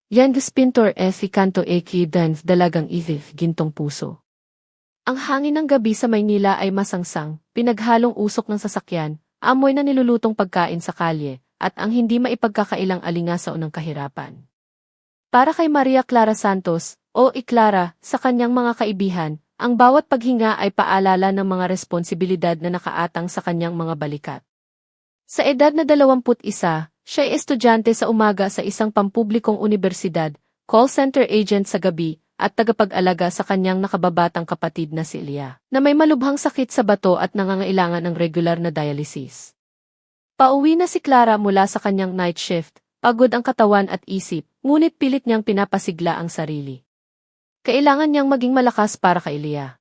Yan pintor si kanto dan dalagang isif gintong puso. Ang hangin ng gabi sa Maynila ay masangsang, pinaghalong usok ng sasakyan, amoy na nilulutong pagkain sa kalye, at ang hindi maipagkakailang alingasaw ng kahirapan. Para kay Maria Clara Santos, o Iklara, sa kanyang mga kaibihan, ang bawat paghinga ay paalala ng mga responsibilidad na nakaatang sa kanyang mga balikat. Sa edad na 21, siya ay estudyante sa umaga sa isang pampublikong unibersidad, call center agent sa gabi, at tagapag-alaga sa kanyang nakababatang kapatid na si Elia, na may malubhang sakit sa bato at nangangailangan ng regular na dialysis. Pauwi na si Clara mula sa kanyang night shift, pagod ang katawan at isip, ngunit pilit niyang pinapasigla ang sarili. Kailangan niyang maging malakas para kay Elia.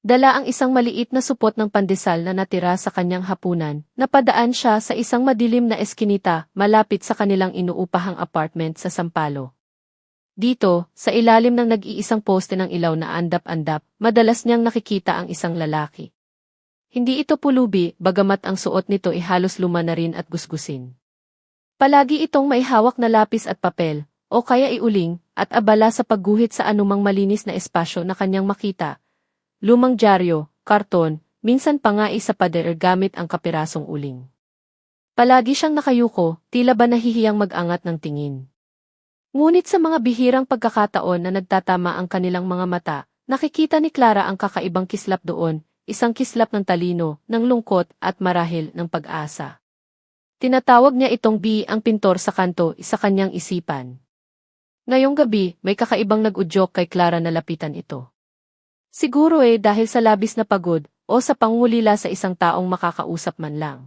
Dala ang isang maliit na supot ng pandesal na natira sa kanyang hapunan, napadaan siya sa isang madilim na eskinita malapit sa kanilang inuupahang apartment sa Sampalo. Dito, sa ilalim ng nag-iisang poste ng ilaw na andap-andap, madalas niyang nakikita ang isang lalaki. Hindi ito pulubi, bagamat ang suot nito ay halos luma na rin at gusgusin. Palagi itong may hawak na lapis at papel, o kaya iuling, at abala sa pagguhit sa anumang malinis na espasyo na kanyang makita. Lumang dyaryo, karton, minsan pa nga sa pader gamit ang kapirasong uling. Palagi siyang nakayuko, tila ba nahihiyang mag-angat ng tingin. Ngunit sa mga bihirang pagkakataon na nagtatama ang kanilang mga mata, nakikita ni Clara ang kakaibang kislap doon, isang kislap ng talino, ng lungkot at marahil ng pag-asa. Tinatawag niya itong ang pintor sa kanto sa kanyang isipan. Ngayong gabi, may kakaibang nag-udyok kay Clara na lapitan ito. Siguro dahil sa labis na pagod o sa pangulila sa isang taong makakausap man lang.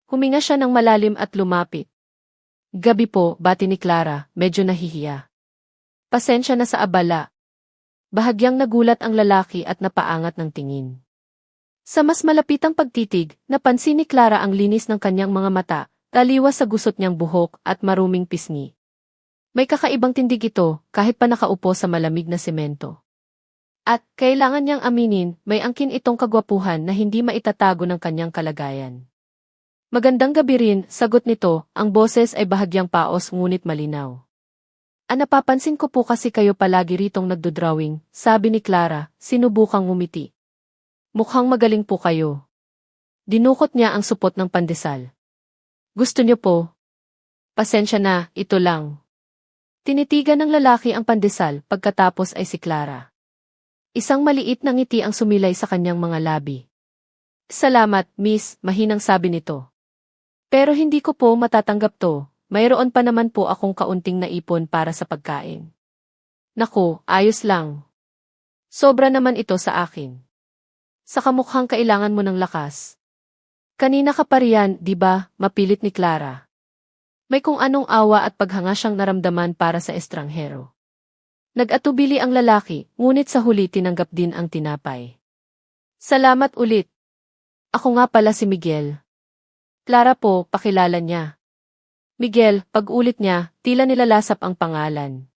Huminga siya ng malalim at lumapit. Gabi po, bati ni Clara, medyo nahihiya. Pasensya na sa abala. Bahagyang nagulat ang lalaki at napaangat ng tingin. Sa mas malapitang pagtitig, napansin ni Clara ang linis ng kanyang mga mata, taliwas sa gusot niyang buhok at maruming pisngi. May kakaibang tindig ito, kahit pa nakaupo sa malamig na semento. At, kailangan niyang aminin, may angkin itong kagwapuhan na hindi maitatago ng kanyang kalagayan. Magandang gabi rin, sagot nito, ang boses ay bahagyang paos ngunit malinaw. Napapansin ko po kasi kayo palagi ritong nagdodrawing, sabi ni Clara, sinubukang ngumiti. Mukhang magaling po kayo. Dinukot niya ang supot ng pandesal. Gusto niyo po? Pasensya na, ito lang. Tinitigan ng lalaki ang pandesal, pagkatapos ay si Clara. Isang maliit na ngiti ang sumilay sa kanyang mga labi. Salamat, miss, mahinang sabi nito. Pero hindi ko po matatanggap to, mayroon pa naman po akong kaunting naipon para sa pagkain. Naku, ayos lang. Sobra naman ito sa akin. Sa kamukhang kailangan mo ng lakas. Kanina ka pa riyan, di ba, mapilit ni Clara. May kung anong awa at paghanga siyang naramdaman para sa estranghero. Nag-atubili ang lalaki, ngunit sa huli tinanggap din ang tinapay. Salamat ulit. Ako nga pala si Miguel. Clara po, pakilala niya. Miguel, pag-ulit niya, tila nilalasap ang pangalan.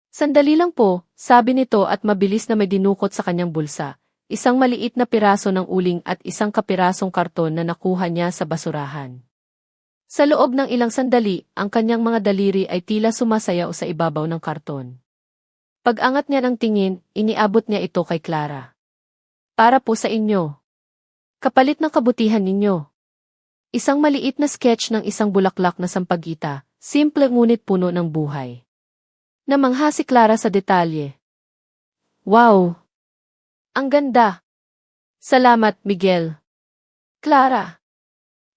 Sandali lang po, sabi nito at mabilis na may dinukot sa kanyang bulsa, isang maliit na piraso ng uling at isang kapirasong karton na nakuha niya sa basurahan. Sa loob ng ilang sandali, ang kanyang mga daliri ay tila sumasayaw sa ibabaw ng karton. Pag-angat niya ng tingin, iniabot niya ito kay Clara. Para po sa inyo. Kapalit ng kabutihan ninyo. Isang maliit na sketch ng isang bulaklak na sampagita, simple ngunit puno ng buhay. Namangha si Clara sa detalye. Wow! Ang ganda! Salamat, Miguel. Clara!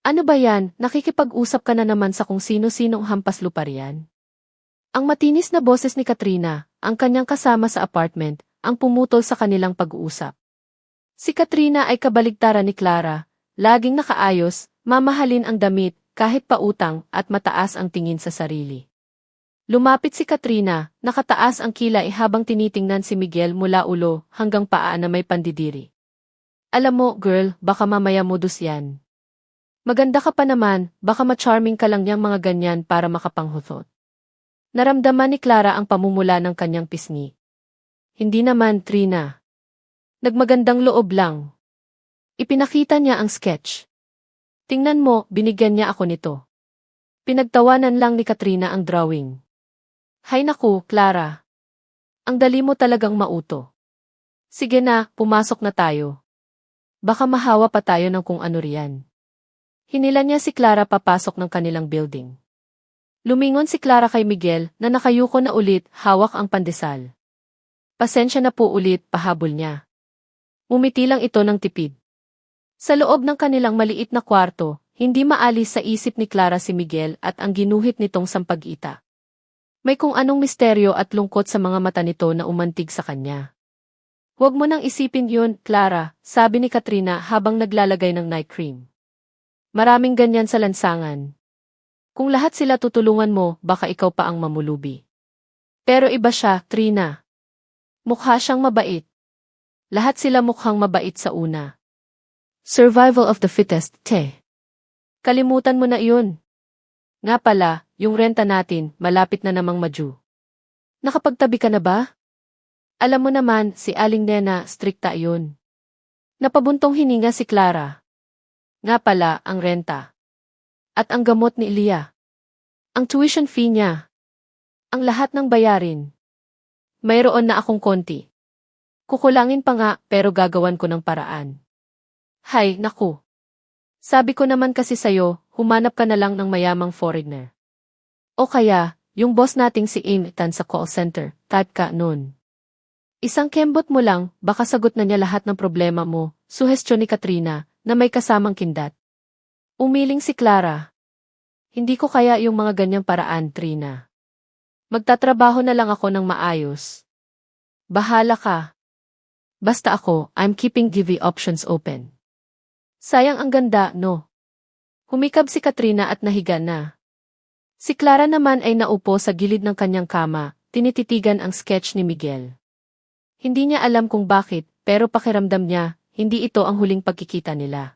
Ano ba yan? Nakikipag-usap ka na naman sa kung sino-sinong hampas lupa riyan? Ang matinis na boses ni Katrina, ang kanyang kasama sa apartment, ang pumutol sa kanilang pag-uusap. Si Katrina ay kabaligtaran ni Clara, laging nakaayos, mamahalin ang damit, kahit pautang, at mataas ang tingin sa sarili. Lumapit si Katrina, nakataas ang kilay habang tinitingnan si Miguel mula ulo hanggang paa na may pandidiri. Alam mo, girl, baka mamaya modus yan. Maganda ka pa naman, baka ma-charming ka lang niyang mga ganyan para makapanghutot. Naramdaman ni Clara ang pamumula ng kanyang pisngi. Hindi naman, Trina. Nagmagandang loob lang. Ipinakita niya ang sketch. Tingnan mo, binigyan niya ako nito. Pinagtawanan lang ni Katrina ang drawing. Hay naku, Clara. Ang dali mo talagang mauto. Sige na, pumasok na tayo. Baka mahawa pa tayo ng kung ano riyan. Hinila niya si Clara papasok ng kanilang building. Lumingon si Clara kay Miguel na nakayuko na ulit, hawak ang pandesal. Pasensya na po ulit, pahabol niya. Umiti lang ito ng tipid. Sa loob ng kanilang maliit na kwarto, hindi maalis sa isip ni Clara si Miguel at ang ginuhit nitong sampag-ita. May kung anong misteryo at lungkot sa mga mata nito na umantig sa kanya. Huwag mo nang isipin yun, Clara, sabi ni Katrina habang naglalagay ng night cream. Maraming ganyan sa lansangan. Kung lahat sila tutulungan mo, baka ikaw pa ang mamulubi. Pero iba siya, Trina. Mukha siyang mabait. Lahat sila mukhang mabait sa una. Survival of the fittest, te. Kalimutan mo na yun. Nga pala, yung renta natin, malapit na namang madue. Nakapagtabi ka na ba? Alam mo naman, si Aling Nena, strikta yun. Napabuntong hininga si Clara. Nga pala, ang renta. At ang gamot ni Elia. Ang tuition fee niya. Ang lahat ng bayarin. Mayroon na akong konti. Kukulangin pa nga, pero gagawan ko ng paraan. Hay, naku. Sabi ko naman kasi sayo, humanap ka na lang ng mayamang foreigner. O kaya, yung boss nating si Tan sa call center, type ka nun. Isang kembot mo lang, baka sagot na niya lahat ng problema mo, suhestyon ni Katrina, na may kasamang kindat. Umiling si Clara. Hindi ko kaya yung mga ganyang paraan, Trina. Magtatrabaho na lang ako ng maayos. Bahala ka. Basta ako, I'm keeping the options open. Sayang ang ganda, no? Humikab si Katrina at nahiga na. Si Clara naman ay naupo sa gilid ng kanyang kama, tinititigan ang sketch ni Miguel. Hindi niya alam kung bakit, pero pakiramdam niya, hindi ito ang huling pagkikita nila.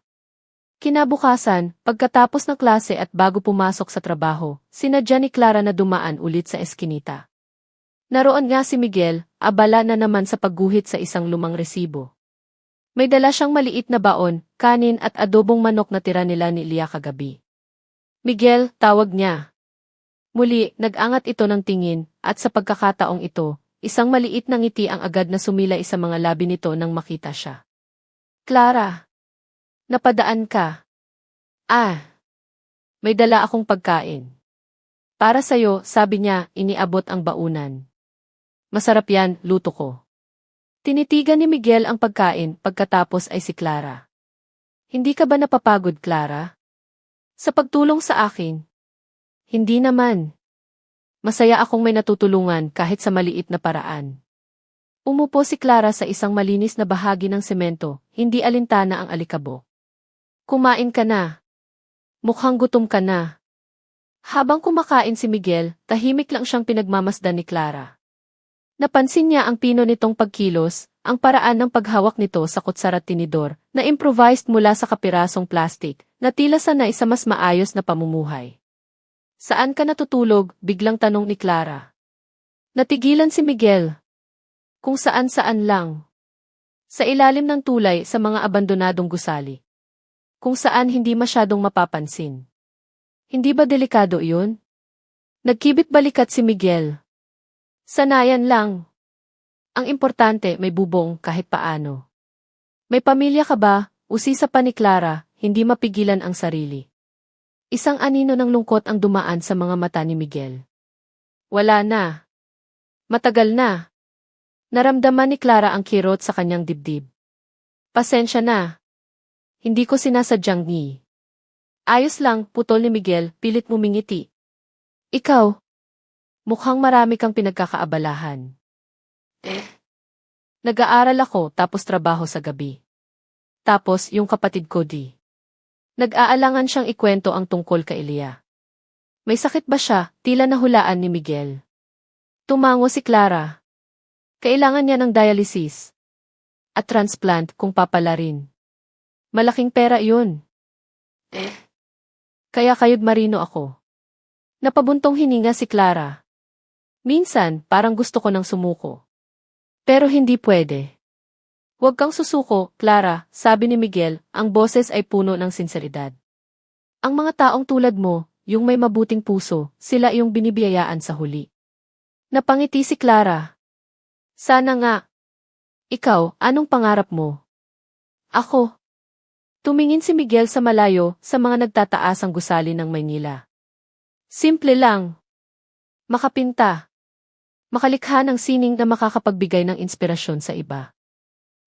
Kinabukasan, pagkatapos ng klase at bago pumasok sa trabaho, sinadya ni Clara na dumaan ulit sa eskinita. Naroon nga si Miguel, abala na naman sa pagguhit sa isang lumang resibo. May dala siyang maliit na baon, kanin at adobong manok na tira nila ni Elia kagabi. Miguel, tawag niya. Muli, nag-angat ito ng tingin, at sa pagkakataong ito, isang maliit na ngiti ang agad na sumilay sa mga labi nito nang makita siya. Clara! Napadaan ka. Ah! May dala akong pagkain. Para sa'yo, sabi niya, iniabot ang baunan. Masarap yan, luto ko. Tinitigan ni Miguel ang pagkain, pagkatapos ay si Clara. Hindi ka ba napapagod, Clara? Sa pagtulong sa akin? Hindi naman. Masaya akong may natutulungan kahit sa maliit na paraan. Umupo si Clara sa isang malinis na bahagi ng semento, hindi alintana ang alikabok. Kumain ka na. Mukhang gutom ka na. Habang kumakain si Miguel, tahimik lang siyang pinagmamasdan ni Clara. Napansin niya ang pino nitong pagkilos, ang paraan ng paghawak nito sa kutsara at tinidor, na improvised mula sa kapirasong plastik, na tila sanay sa mas maayos na pamumuhay. Saan ka natutulog? Biglang tanong ni Clara. Natigilan si Miguel. Kung saan-saan lang. Sa ilalim ng tulay sa mga abandonadong gusali. Kung saan hindi masyadong mapapansin. Hindi ba delikado iyon? Nagkibit balikat si Miguel. Sanayan lang. Ang importante may bubong kahit paano. May pamilya ka ba? Usisa pa ni Clara, hindi mapigilan ang sarili. Isang anino ng lungkot ang dumaan sa mga mata ni Miguel. Wala na. Matagal na. Naramdaman ni Clara ang kirot sa kanyang dibdib. Pasensya na. Hindi ko sinasadyang ni. Ayos lang, putol ni Miguel, pilit mumingiti. Ikaw. Mukhang marami kang pinagkakaabalahan. Nag-aaral ako tapos trabaho sa gabi. Tapos yung kapatid ko di. Nag-aalangan siyang ikwento ang tungkol kay Elia. May sakit ba siya? Tila nahulaan ni Miguel. Tumango si Clara. Kailangan niya ng dialysis. At transplant kung papalarin. Malaking pera yun. Kaya kayod marino ako. Napabuntong hininga si Clara. Minsan, parang gusto ko nang sumuko. Pero hindi pwede. Huwag kang susuko, Clara, sabi ni Miguel, ang boses ay puno ng sinseridad. Ang mga taong tulad mo, yung may mabuting puso, sila yung binibiyayaan sa huli. Napangiti si Clara. Sana nga. Ikaw, anong pangarap mo? Ako. Tumingin si Miguel sa malayo sa mga nagtataasang gusali ng Maynila. Simple lang. Makapinta. Makalikha ng sining na makakapagbigay ng inspirasyon sa iba.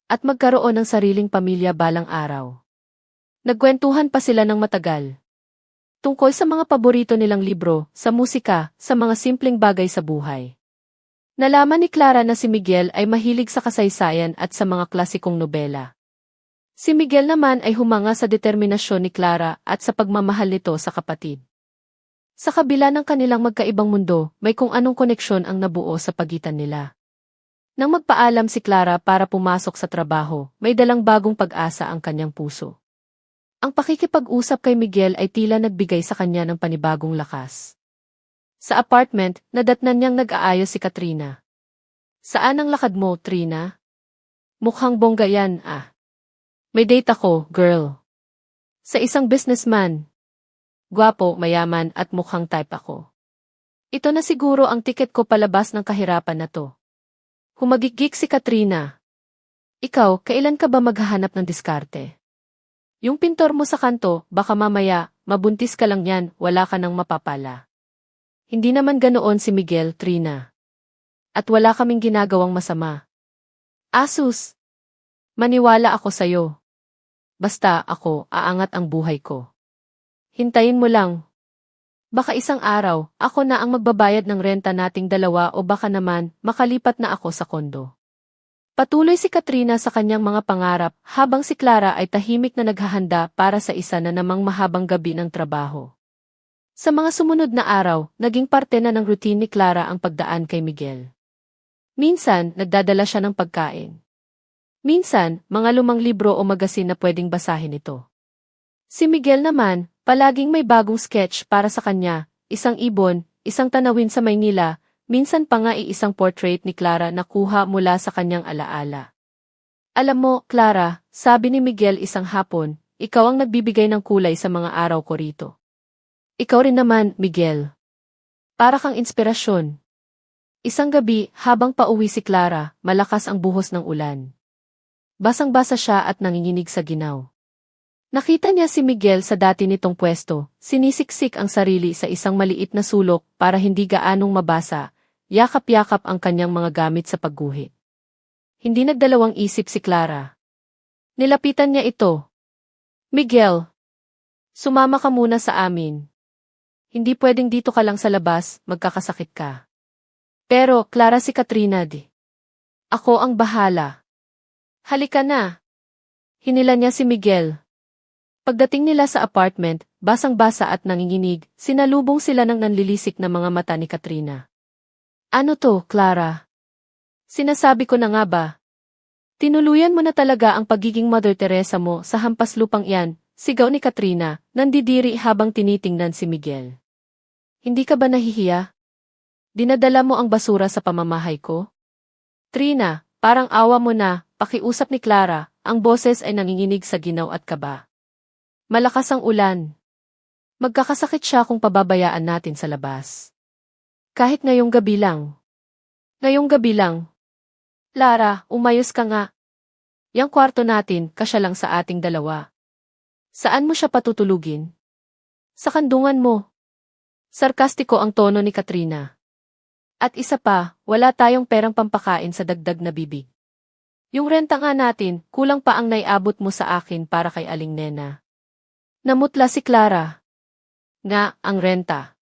At magkaroon ng sariling pamilya balang araw. Nagkwentuhan pa sila ng matagal. Tungkol sa mga paborito nilang libro, sa musika, sa mga simpleng bagay sa buhay. Nalaman ni Clara na si Miguel ay mahilig sa kasaysayan at sa mga klasikong nobela. Si Miguel naman ay humanga sa determinasyon ni Clara at sa pagmamahal nito sa kapatid. Sa kabila ng kanilang magkaibang mundo, may kung anong koneksyon ang nabuo sa pagitan nila. Nang magpaalam si Clara para pumasok sa trabaho, may dalang bagong pag-asa ang kanyang puso. Ang pakikipag-usap kay Miguel ay tila nagbigay sa kanya ng panibagong lakas. Sa apartment, nadatnan niyang nag-aayos si Katrina. Saan ang lakad mo, Trina? Mukhang bongga yan, ah. May date ako, girl. Sa isang businessman. Gwapo, mayaman at mukhang type ako. Ito na siguro ang tiket ko palabas ng kahirapan na to. Humagikik si Katrina. Ikaw, kailan ka ba maghahanap ng diskarte? Yung pintor mo sa kanto, baka mamaya, mabuntis ka lang yan, wala ka nang mapapala. Hindi naman ganoon si Miguel, Trina. At wala kaming ginagawang masama. Asus! Maniwala ako sa'yo. Basta ako, aangat ang buhay ko. Hintayin mo lang. Baka isang araw, ako na ang magbabayad ng renta nating dalawa o baka naman, makalipat na ako sa kondo. Patuloy si Katrina sa kanyang mga pangarap habang si Clara ay tahimik na naghahanda para sa isa na namang mahabang gabi ng trabaho. Sa mga sumunod na araw, naging parte na ng routine ni Clara ang pagdaan kay Miguel. Minsan, nagdadala siya ng pagkain. Minsan, mga lumang libro o magasin na pwedeng basahin ito. Si Miguel naman, palaging may bagong sketch para sa kanya, isang ibon, isang tanawin sa Maynila, minsan pa nga isang portrait ni Clara na kuha mula sa kanyang alaala. Alam mo, Clara, sabi ni Miguel isang hapon, ikaw ang nagbibigay ng kulay sa mga araw ko rito. Ikaw rin naman, Miguel. Para kang inspirasyon. Isang gabi, habang pauwi si Clara, malakas ang buhos ng ulan. Basang-basa siya at nanginginig sa ginaw. Nakita niya si Miguel sa dati nitong pwesto, sinisiksik ang sarili sa isang maliit na sulok para hindi gaanong mabasa, yakap-yakap ang kanyang mga gamit sa pagguhit. Hindi nagdalawang isip si Clara. Nilapitan niya ito. Miguel, sumama ka muna sa amin. Hindi pwedeng dito ka lang sa labas, magkakasakit ka. Pero, Clara si Katrina di. Ako ang bahala. Halika na. Hinila niya si Miguel. Pagdating nila sa apartment, basang-basa at nanginginig, sinalubong sila ng nanlilisik na mga mata ni Katrina. Ano to, Clara? Sinasabi ko na nga ba? Tinuluyan mo na talaga ang pagiging Mother Teresa mo sa hampas lupang iyan, sigaw ni Katrina, nandidiri habang tinitingnan si Miguel. Hindi ka ba nahihiya? Dinadala mo ang basura sa pamamahay ko? Trina, parang awa mo na, pakiusap ni Clara, ang boses ay nanginginig sa ginaw at kaba. Malakas ang ulan. Magkakasakit siya kung pababayaan natin sa labas. Kahit ngayong gabi lang. Ngayong gabi lang. Lara, umayos ka nga. Yang kwarto natin, kasya lang sa ating dalawa. Saan mo siya patutulugin? Sa kandungan mo. Sarkastiko ang tono ni Katrina. At isa pa, wala tayong perang pampakain sa dagdag na bibig. Yung renta nga natin, kulang pa ang naiabot mo sa akin para kay Aling Nena. Namutla si Clara. Nga, ang renta.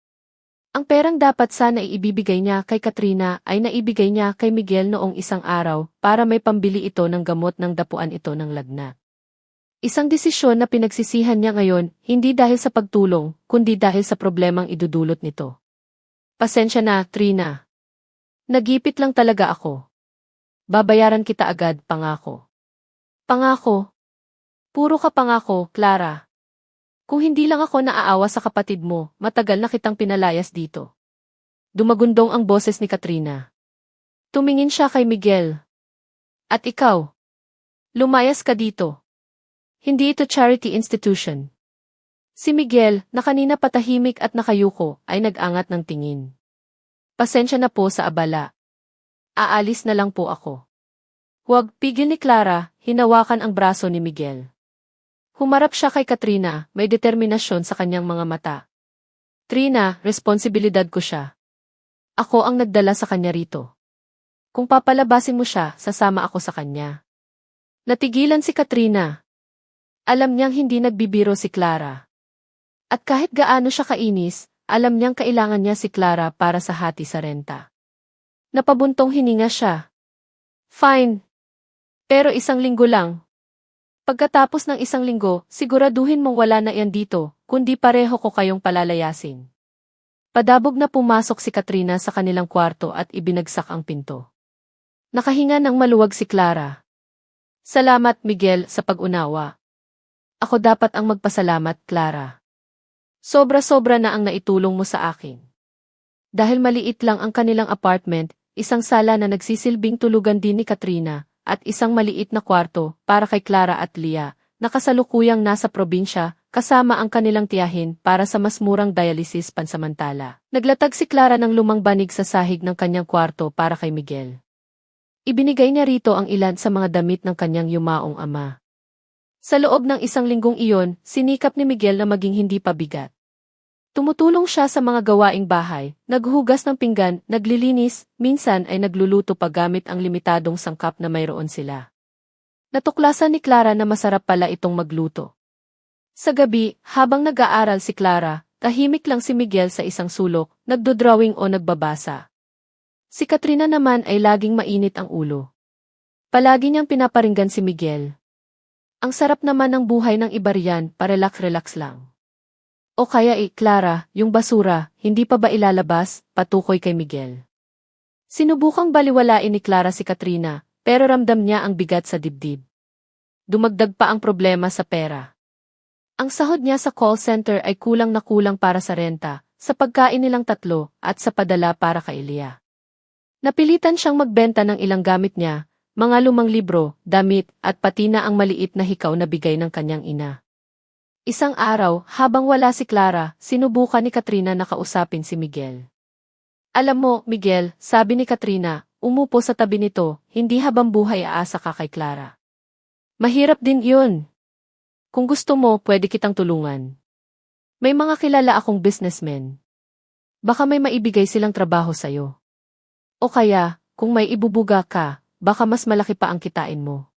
Ang perang dapat sana iibibigay niya kay Katrina ay naibigay niya kay Miguel noong isang araw para may pambili ito ng gamot ng dapuan ito ng lagnat. Isang desisyon na pinagsisihan niya ngayon, hindi dahil sa pagtulong, kundi dahil sa problemang idudulot nito. Pasensya na, Trina. Nagipit lang talaga ako. Babayaran kita agad, pangako. Pangako? Puro ka pangako, Clara. Kung hindi lang ako naaawa sa kapatid mo, matagal na kitang pinalayas dito. Dumagundong ang boses ni Katrina. Tumingin siya kay Miguel. At ikaw? Lumayas ka dito. Hindi ito charity institution. Si Miguel, na kanina patahimik at nakayuko, ay nag-angat ng tingin. Pasensya na po sa abala. Aalis na lang po ako. Huwag, pigil ni Clara, hinawakan ang braso ni Miguel. Humarap siya kay Katrina, may determinasyon sa kanyang mga mata. Trina, responsibilidad ko siya. Ako ang nagdala sa kanya rito. Kung papalabasin mo siya, sasama ako sa kanya. Natigilan si Katrina. Alam niyang hindi nagbibiro si Clara. At kahit gaano siya kainis, alam niyang kailangan niya si Clara para sa hati sa renta. Napabuntong hininga siya. Fine. Pero 1 linggo lang. Pagkatapos ng 1 linggo, siguraduhin mong wala na yan dito, kundi pareho ko kayong palalayasin. Padabog na pumasok si Katrina sa kanilang kwarto at ibinagsak ang pinto. Nakahinga ng maluwag si Clara. Salamat, Miguel, sa pag-unawa. Ako dapat ang magpasalamat, Clara. Sobra-sobra na ang naitulong mo sa akin. Dahil maliit lang ang kanilang apartment, isang sala na nagsisilbing tulugan din ni Katrina, at isang maliit na kwarto para kay Clara at Leah, na kasalukuyang nasa probinsya, kasama ang kanilang tiyahin para sa mas murang dialysis pansamantala. Naglatag si Clara ng lumang banig sa sahig ng kanyang kwarto para kay Miguel. Ibinigay niya rito ang ilan sa mga damit ng kanyang yumaong ama. Sa loob ng 1 linggong iyon, sinikap ni Miguel na maging hindi pabigat. Tumutulong siya sa mga gawaing bahay, naghuhugas ng pinggan, naglilinis, minsan ay nagluluto pa gamit ang limitadong sangkap na mayroon sila. Natuklasan ni Clara na masarap pala itong magluto. Sa gabi, habang nag-aaral si Clara, tahimik lang si Miguel sa isang sulok, nagdodrawing o nagbabasa. Si Katrina naman ay laging mainit ang ulo. Palagi niyang pinaparinggan si Miguel. Ang sarap naman ng buhay ng iba riyan, parelax-relax lang. O kaya Clara, yung basura, hindi pa ba ilalabas, patukoy kay Miguel. Sinubukang baliwalain ni Clara si Katrina, pero ramdam niya ang bigat sa dibdib. Dumagdag pa ang problema sa pera. Ang sahod niya sa call center ay kulang na kulang para sa renta, sa pagkain nilang tatlo, at sa padala para kay Leah. Napilitan siyang magbenta ng ilang gamit niya, mga lumang libro, damit, at pati na ang maliit na hikaw na bigay ng kanyang ina. Isang araw, habang wala si Clara, sinubukan ni Katrina na kausapin si Miguel. Alam mo, Miguel, sabi ni Katrina, umupo sa tabi nito, hindi habang buhay aasa ka kay Clara. Mahirap din yun. Kung gusto mo, pwede kitang tulungan. May mga kilala akong businessmen. Baka may maibigay silang trabaho sa'yo. O kaya, kung may ibubuga ka, baka mas malaki pa ang kitain mo.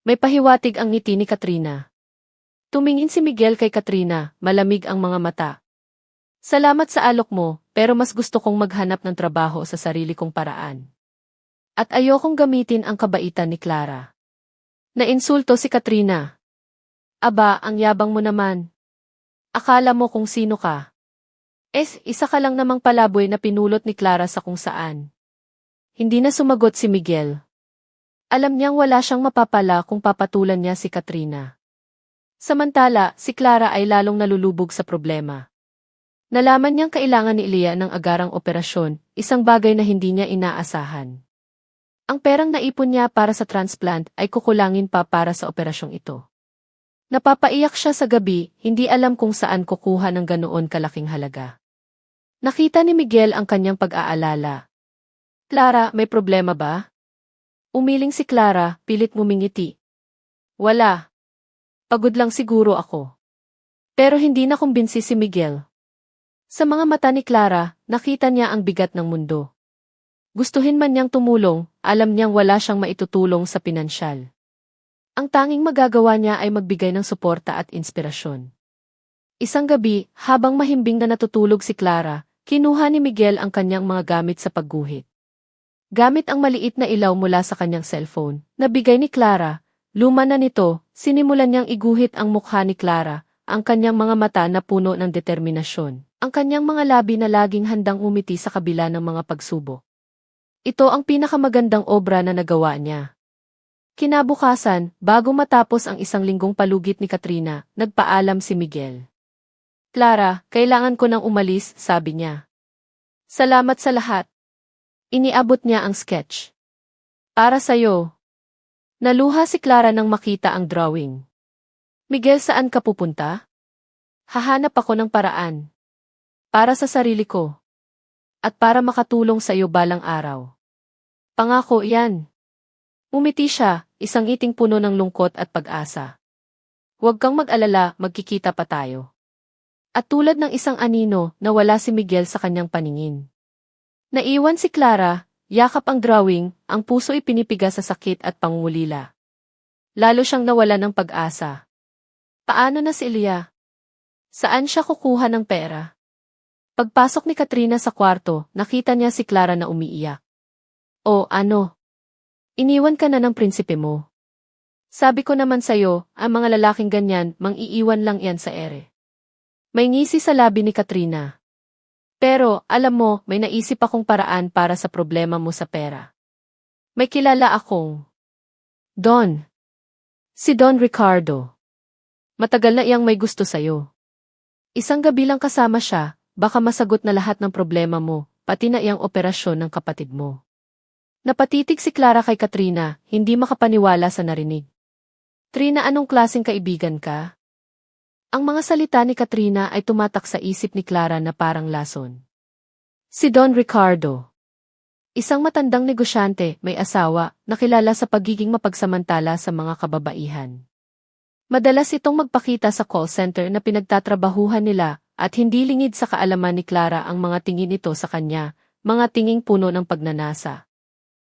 May pahiwatig ang ngiti ni Katrina. Tumingin si Miguel kay Katrina, malamig ang mga mata. Salamat sa alok mo, pero mas gusto kong maghanap ng trabaho sa sarili kong paraan. At ayokong gamitin ang kabaitan ni Clara. Nainsulto si Katrina. Aba, ang yabang mo naman. Akala mo kung sino ka. Isa ka lang namang palaboy na pinulot ni Clara sa kung saan. Hindi na sumagot si Miguel. Alam niyang wala siyang mapapala kung papatulan niya si Katrina. Samantala, si Clara ay lalong nalulubog sa problema. Nalaman niyang kailangan ni Leah ng agarang operasyon, isang bagay na hindi niya inaasahan. Ang perang naipon niya para sa transplant ay kukulangin pa para sa operasyong ito. Napapaiyak siya sa gabi, hindi alam kung saan kukuha ng ganoon kalaking halaga. Nakita ni Miguel ang kanyang pag-aalala. Clara, may problema ba? Umiling si Clara, pilit ngumingiti. Wala. Pagod lang siguro ako. Pero hindi na kumbinsi si Miguel. Sa mga mata ni Clara, nakita niya ang bigat ng mundo. Gustuhin man niyang tumulong, alam niyang wala siyang maitutulong sa pinansyal. Ang tanging magagawa niya ay magbigay ng suporta at inspirasyon. Isang gabi, habang mahimbing na natutulog si Clara, kinuha ni Miguel ang kanyang mga gamit sa pagguhit. Gamit ang maliit na ilaw mula sa kanyang cellphone, na bigay ni Clara, luma na nito, sinimulan niyang iguhit ang mukha ni Clara, ang kanyang mga mata na puno ng determinasyon, ang kanyang mga labi na laging handang umiti sa kabila ng mga pagsubok. Ito ang pinakamagandang obra na nagawa niya. Kinabukasan, bago matapos ang 1 linggong palugit ni Katrina, nagpaalam si Miguel. Clara, kailangan ko nang umalis, sabi niya. Salamat sa lahat. Iniabot niya ang sketch. Para sa'yo. Naluha si Clara nang makita ang drawing. Miguel, saan ka pupunta? Hahanap ako ng paraan. Para sa sarili ko. At para makatulong sa iyo balang araw. Pangako yan. Umiti siya, isang ngiting puno ng lungkot at pag-asa. Huwag kang mag-alala, magkikita pa tayo. At tulad ng isang anino, nawala si Miguel sa kanyang paningin. Naiwan si Clara, yakap ang drawing, ang puso ipinipiga sa sakit at pangungulila. Lalo siyang nawala ng pag-asa. Paano na si Elia? Saan siya kukuha ng pera? Pagpasok ni Katrina sa kwarto, nakita niya si Clara na umiiyak. O ano? Iniwan ka na ng prinsipe mo. Sabi ko naman sa'yo, ang mga lalaking ganyan, mang-iiwan lang yan sa ere. May ngisi sa labi ni Katrina. Pero, alam mo, may naisip akong paraan para sa problema mo sa pera. May kilala akong Don. Si Don Ricardo. Matagal na iyang may gusto sa'yo. Isang gabi lang kasama siya, baka masagot na lahat ng problema mo, pati na iyang operasyon ng kapatid mo. Napatitig si Clara kay Katrina, hindi makapaniwala sa narinig. Trina, anong klaseng kaibigan ka? Ang mga salita ni Katrina ay tumatak sa isip ni Clara na parang lason. Si Don Ricardo. Isang matandang negosyante, may asawa, nakilala sa pagiging mapagsamantala sa mga kababaihan. Madalas itong magpakita sa call center na pinagtatrabahuhan nila at hindi lingid sa kaalaman ni Clara ang mga tingin nito sa kanya, mga tinging puno ng pagnanasa.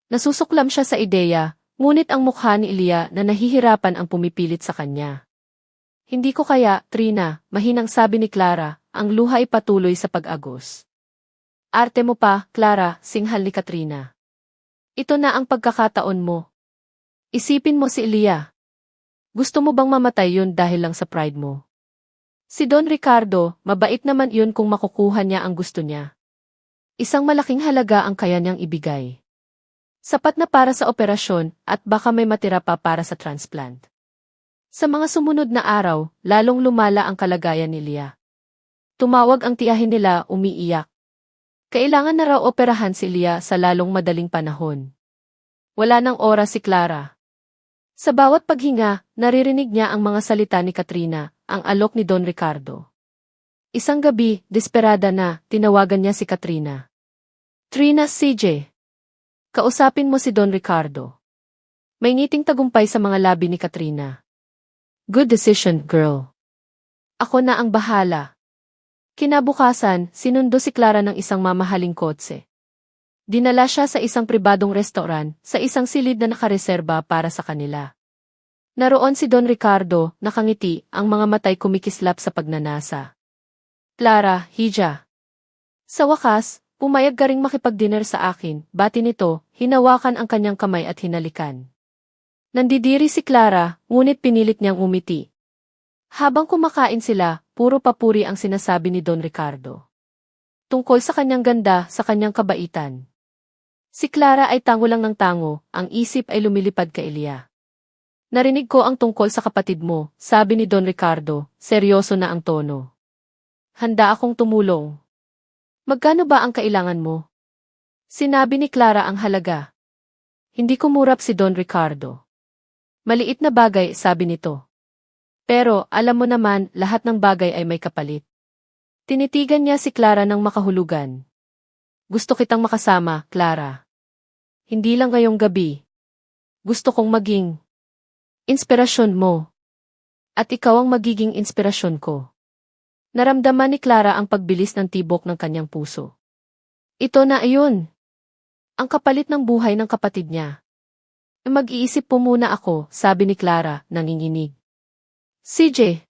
Nasusuklam siya sa ideya, ngunit ang mukha ni Elia na nahihirapan ang pumipilit sa kanya. Hindi ko kaya, Trina, mahinang sabi ni Clara, ang luha ay patuloy sa pag-agos. Arte mo pa, Clara, singhal ni Katrina. Ito na ang pagkakataon mo. Isipin mo si Elia. Gusto mo bang mamatay yun dahil lang sa pride mo? Si Don Ricardo, mabait naman yun kung makukuha niya ang gusto niya. Isang malaking halaga ang kaya niyang ibigay. Sapat na para sa operasyon at baka may matira pa para sa transplant. Sa mga sumunod na araw, lalong lumala ang kalagayan ni Elia. Tumawag ang tiyahin nila, umiiyak. Kailangan na raw operahan si Elia sa lalong madaling panahon. Wala nang oras si Clara. Sa bawat paghinga, naririnig niya ang mga salita ni Katrina, ang alok ni Don Ricardo. Isang gabi, desperada na, tinawagan niya si Katrina. Trina, CJ. Kausapin mo si Don Ricardo. May ngiting tagumpay sa mga labi ni Katrina. Good decision, girl. Ako na ang bahala. Kinabukasan, sinundo si Clara ng isang mamahaling kotse. Dinala siya sa isang pribadong restaurant, sa isang silid na nakareserba para sa kanila. Naroon si Don Ricardo, nakangiti, ang mga matay kumikislap sa pagnanasa. Clara, hija. Sa wakas, pumayag ka ring makipag-dinner sa akin, bati nito, hinawakan ang kanyang kamay at hinalikan. Nandidiri si Clara, ngunit pinilit niyang umiti. Habang kumakain sila, puro papuri ang sinasabi ni Don Ricardo. Tungkol sa kanyang ganda, sa kanyang kabaitan. Si Clara ay tango lang ng tango, ang isip ay lumilipad kay Elia. Narinig ko ang tungkol sa kapatid mo, sabi ni Don Ricardo, seryoso na ang tono. Handa akong tumulong. Magkano ba ang kailangan mo? Sinabi ni Clara ang halaga. Hindi kumurap si Don Ricardo. Maliit na bagay, sabi nito. Pero, alam mo naman, lahat ng bagay ay may kapalit. Tinitigan niya si Clara ng makahulugan. Gusto kitang makasama, Clara. Hindi lang ngayong gabi. Gusto kong maging inspirasyon mo. At ikaw ang magiging inspirasyon ko. Naramdaman ni Clara ang pagbilis ng tibok ng kanyang puso. Ito na ayun. Ang kapalit ng buhay ng kapatid niya. Mag-iisip po muna ako, sabi ni Clara, nanginginig. CJ,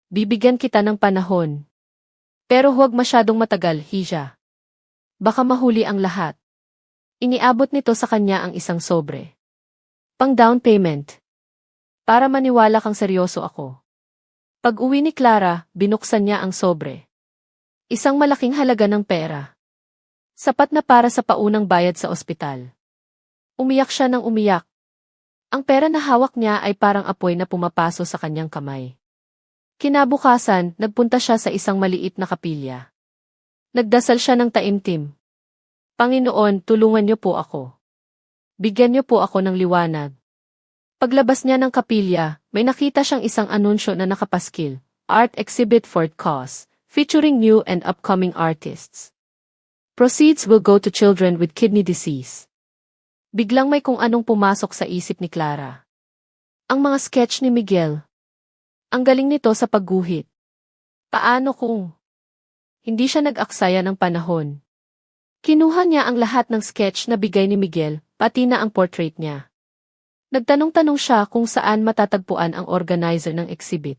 bibigyan kita ng panahon. Pero huwag masyadong matagal, hija. Baka mahuli ang lahat. Iniabot nito sa kanya ang isang sobre. Pang down payment. Para maniwala kang seryoso ako. Pag-uwi ni Clara, binuksan niya ang sobre. Isang malaking halaga ng pera. Sapat na para sa paunang bayad sa ospital. Umiyak siya ng umiyak. Ang pera na hawak niya ay parang apoy na pumapaso sa kanyang kamay. Kinabukasan, nagpunta siya sa isang maliit na kapilya. Nagdasal siya ng taimtim. Panginoon, tulungan niyo po ako. Bigyan niyo po ako ng liwanag. Paglabas niya ng kapilya, may nakita siyang isang anunsyo na nakapaskil, Art Exhibit for Cause, featuring new and upcoming artists. Proceeds will go to children with kidney disease. Biglang may kung anong pumasok sa isip ni Clara. Ang mga sketch ni Miguel. Ang galing nito sa pagguhit. Paano kung hindi siya nag-aksaya ng panahon? Kinuha niya ang lahat ng sketch na bigay ni Miguel, pati na ang portrait niya. Nagtanong-tanong siya kung saan matatagpuan ang organizer ng exhibit.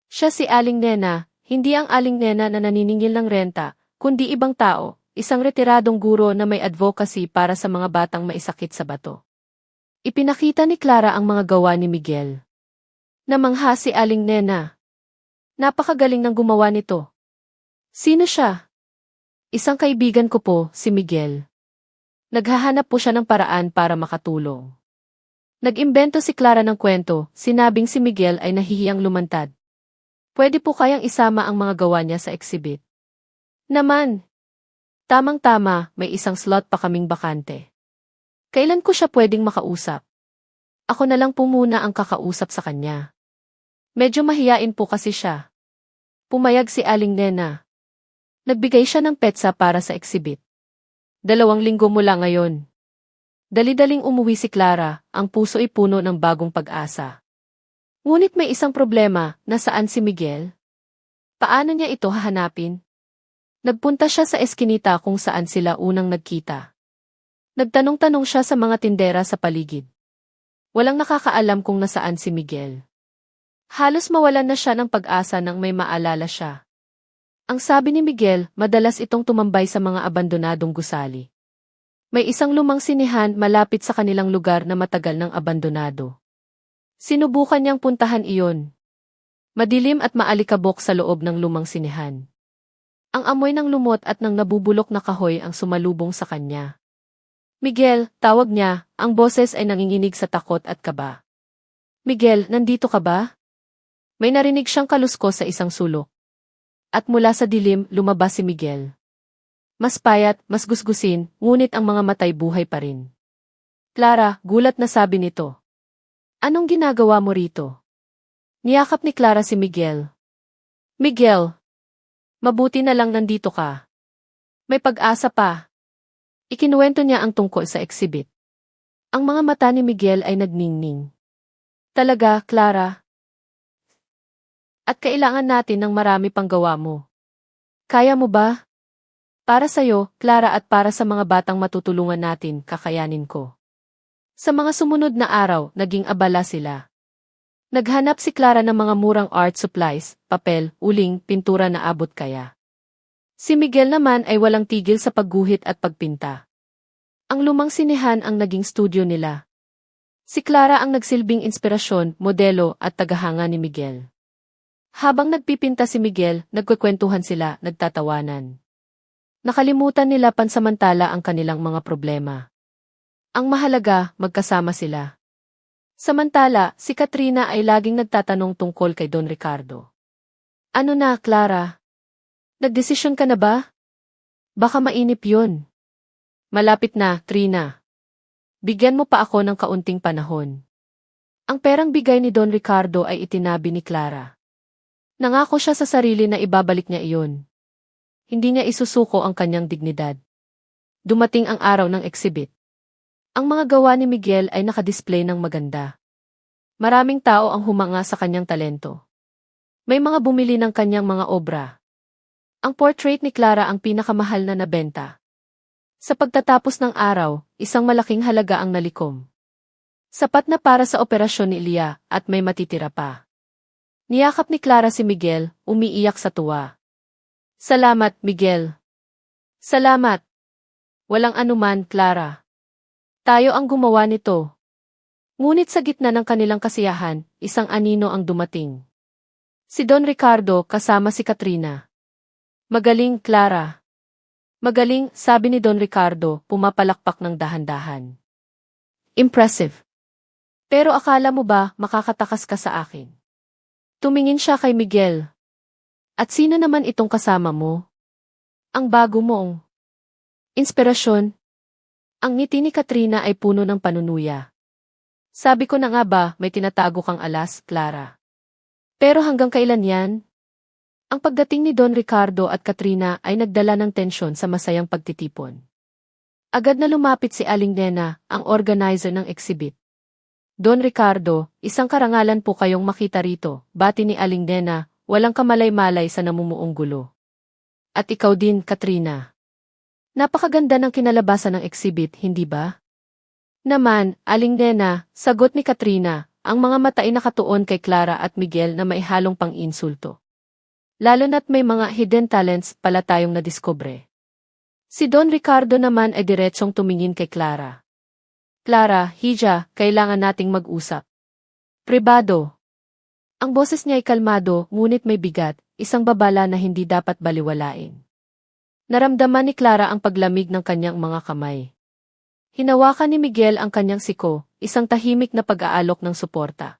Siya si Aling Nena, hindi ang Aling Nena na naniningil ng renta, kundi ibang tao, isang retiradong guro na may advocacy para sa mga batang maisakit sa bato. Ipinakita ni Clara ang mga gawa ni Miguel. Namangha si Aling Nena. Napakagaling ng gumawa nito. Sino siya? Isang kaibigan ko po, si Miguel. Naghahanap po siya ng paraan para makatulong. Nag-imbento si Clara ng kwento, sinabing si Miguel ay nahihiyang lumantad. Pwede po kayang isama ang mga gawa niya sa exhibit. Naman. Tamang-tama, may isang slot pa kaming bakante. Kailan ko siya pwedeng makausap? Ako na lang po muna ang kakausap sa kanya. Medyo mahiyain po kasi siya. Pumayag si Aling Nena. Nagbigay siya ng petsa para sa exhibit. 2 linggo mula ngayon. Dali-daling umuwi si Clara, ang puso ay puno ng bagong pag-asa. Ngunit may isang problema, nasaan si Miguel? Paano niya ito hahanapin? Nagpunta siya sa eskinita kung saan sila unang nagkita. Nagtanong-tanong siya sa mga tindera sa paligid. Walang nakakaalam kung nasaan si Miguel. Halos mawalan na siya ng pag-asa nang may maalala siya. Ang sabi ni Miguel, madalas itong tumambay sa mga abandonadong gusali. May isang lumang sinihan malapit sa kanilang lugar na matagal ng abandonado. Sinubukan niyang puntahan iyon. Madilim at maalikabok sa loob ng lumang sinihan. Ang amoy ng lumot at ng nabubulok na kahoy ang sumalubong sa kanya. Miguel, tawag niya, ang boses ay nanginginig sa takot at kaba. Miguel, nandito ka ba? May narinig siyang kaluskos sa isang sulok. At mula sa dilim, lumabas si Miguel. Mas payat, mas gusgusin, ngunit ang mga matay buhay pa rin. Clara, gulat na sabi nito. Anong ginagawa mo rito? Niyakap ni Clara si Miguel. Miguel, mabuti na lang nandito ka. May pag-asa pa. Ikinuwento niya ang tungkol sa exhibit. Ang mga mata ni Miguel ay nagningning. Talaga, Clara? At kailangan natin ng marami pang gawa mo. Kaya mo ba? Para sa'yo, Clara, at para sa mga batang matutulungan natin, kakayanin ko. Sa mga sumunod na araw, naging abala sila. Naghanap si Clara ng mga murang art supplies, papel, uling, pintura na abot kaya. Si Miguel naman ay walang tigil sa pagguhit at pagpinta. Ang lumang sinihan ang naging studio nila. Si Clara ang nagsilbing inspirasyon, modelo at tagahanga ni Miguel. Habang nagpipinta si Miguel, nagkukwentuhan sila, nagtatawanan. Nakalimutan nila pansamantala ang kanilang mga problema. Ang mahalaga, magkasama sila. Samantala, si Katrina ay laging nagtatanong tungkol kay Don Ricardo. Ano na, Clara? Nagdesisyon ka na ba? Baka mainip yun. Malapit na, Trina. Bigyan mo pa ako ng kaunting panahon. Ang perang bigay ni Don Ricardo ay itinabi ni Clara. Nangako siya sa sarili na ibabalik niya iyon. Hindi niya isusuko ang kanyang dignidad. Dumating ang araw ng exhibit. Ang mga gawa ni Miguel ay nakadisplay ng maganda. Maraming tao ang humanga sa kanyang talento. May mga bumili ng kanyang mga obra. Ang portrait ni Clara ang pinakamahal na nabenta. Sa pagtatapos ng araw, isang malaking halaga ang nalikom. Sapat na para sa operasyon ni Elia at may matitira pa. Niyakap ni Clara si Miguel, umiiyak sa tuwa. Salamat, Miguel. Salamat. Walang anuman, Clara. Tayo ang gumawa nito. Ngunit sa gitna ng kanilang kasiyahan, isang anino ang dumating. Si Don Ricardo kasama si Katrina. Magaling, Clara. Magaling, sabi ni Don Ricardo, pumapalakpak ng dahan-dahan. Impressive. Pero akala mo ba makakatakas ka sa akin? Tumingin siya kay Miguel. At sino naman itong kasama mo? Ang bago mong inspirasyon. Ang ngiti ni Katrina ay puno ng panunuya. Sabi ko na nga ba, may tinatago kang alas, Clara. Pero hanggang kailan yan? Ang pagdating ni Don Ricardo at Katrina ay nagdala ng tensyon sa masayang pagtitipon. Agad na lumapit si Aling Nena, ang organizer ng exhibit. Don Ricardo, isang karangalan po kayong makita rito, bati ni Aling Nena, walang kamalay-malay sa namumuong gulo. At ikaw din, Katrina. Napakaganda ng kinalabasan ng exhibit, hindi ba? Naman, Aling Nena, sagot ni Katrina, ang mga mata ay nakatuon kay Clara at Miguel na maihalong pang-insulto. Lalo na't may mga hidden talents pala tayong nadiskubre. Si Don Ricardo naman ay diretsong tumingin kay Clara. Clara, Hija, kailangan nating mag-usap. Pribado. Ang boses niya ay kalmado, ngunit may bigat, isang babala na hindi dapat baliwalain. Naramdaman ni Clara ang paglamig ng kanyang mga kamay. Hinawakan ni Miguel ang kanyang siko, isang tahimik na pag-aalok ng suporta.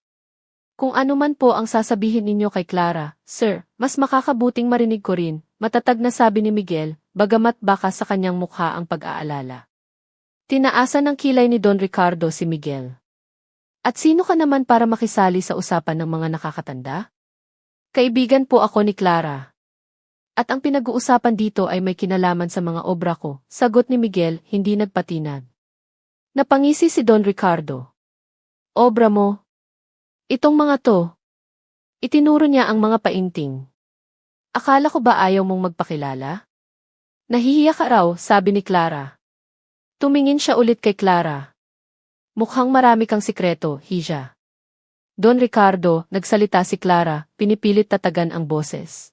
Kung ano man po ang sasabihin ninyo kay Clara, Sir, mas makakabuting marinig ko rin, matatag na sabi ni Miguel, bagamat baka sa kanyang mukha ang pag-aalala. Tinaasan ng kilay ni Don Ricardo si Miguel. At sino ka naman para makisali sa usapan ng mga nakakatanda? Kaibigan po ako ni Clara. At ang pinag-uusapan dito ay may kinalaman sa mga obra ko, sagot ni Miguel, hindi nagpatinag. Napangisi si Don Ricardo. Obra mo? Itong mga to. Itinuro niya ang mga painting. Akala ko ba ayaw mong magpakilala? Nahihiya ka raw, sabi ni Clara. Tumingin siya ulit kay Clara. Mukhang marami kang sikreto, Hija. Don Ricardo, nagsalita si Clara, pinipilit tatagan ang boses.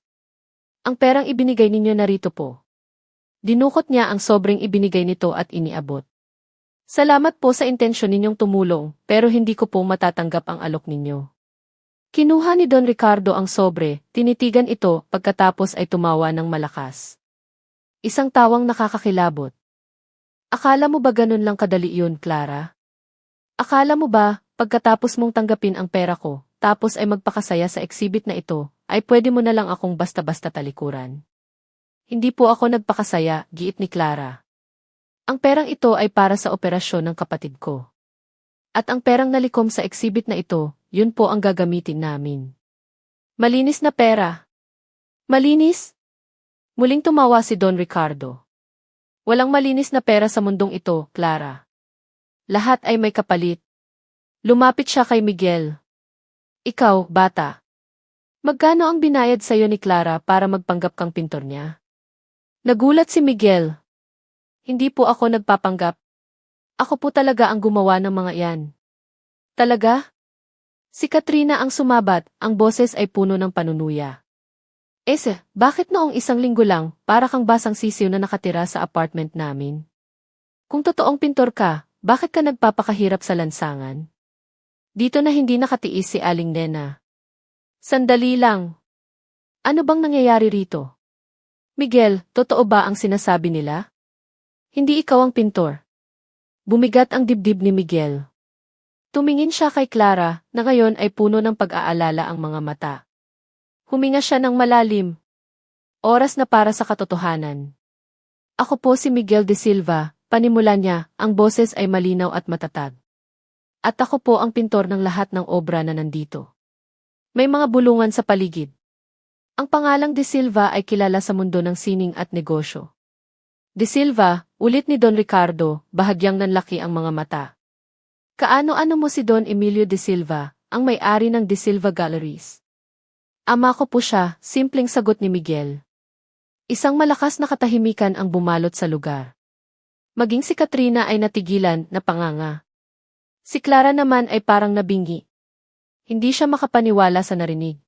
Ang perang ibinigay ninyo narito po. Dinukot niya ang sobrang ibinigay nito at iniabot. Salamat po sa intensyon ninyong tumulong, pero hindi ko po matatanggap ang alok ninyo. Kinuha ni Don Ricardo ang sobre, tinitigan ito, pagkatapos ay tumawa ng malakas. Isang tawang nakakakilabot. Akala mo ba ganun lang kadali yun, Clara? Akala mo ba, pagkatapos mong tanggapin ang pera ko, tapos ay magpakasaya sa exhibit na ito, ay pwede mo na lang akong basta-basta talikuran? Hindi po ako nagpakasaya, giit ni Clara. Ang perang ito ay para sa operasyon ng kapatid ko. At ang perang nalikom sa exhibit na ito, yun po ang gagamitin namin. Malinis na pera. Malinis? Muling tumawa si Don Ricardo. Walang malinis na pera sa mundong ito, Clara. Lahat ay may kapalit. Lumapit siya kay Miguel. Ikaw, bata. Magkano ang binayad sa'yo ni Clara para magpanggap kang pintor niya? Nagulat si Miguel. Hindi po ako nagpapanggap. Ako po talaga ang gumawa ng mga yan. Talaga? Si Katrina ang sumabat, ang boses ay puno ng panunuya. Bakit noong isang linggo lang, para kang basang sisiw na nakatira sa apartment namin? Kung totoong pintor ka, bakit ka nagpapakahirap sa lansangan? Dito na hindi nakatiis si Aling Nena. Sandali lang. Ano bang nangyayari rito? Miguel, totoo ba ang sinasabi nila? Hindi ikaw ang pintor. Bumigat ang dibdib ni Miguel. Tumingin siya kay Clara, na ngayon ay puno ng pag-aalala ang mga mata. Huminga siya ng malalim. Oras na para sa katotohanan. Ako po si Miguel de Silva, panimula niya, ang boses ay malinaw at matatag. At ako po ang pintor ng lahat ng obra na nandito. May mga bulungan sa paligid. Ang pangalang de Silva ay kilala sa mundo ng sining at negosyo. De Silva, ulit ni Don Ricardo, bahagyang nanlaki ang mga mata. Kaano-ano mo si Don Emilio de Silva, ang may-ari ng de Silva Galleries? Ama ko po siya, simpleng sagot ni Miguel. Isang malakas na katahimikan ang bumalot sa lugar. Maging si Katrina ay natigilan, napanganga. Si Clara naman ay parang nabingi. Hindi siya makapaniwala sa narinig.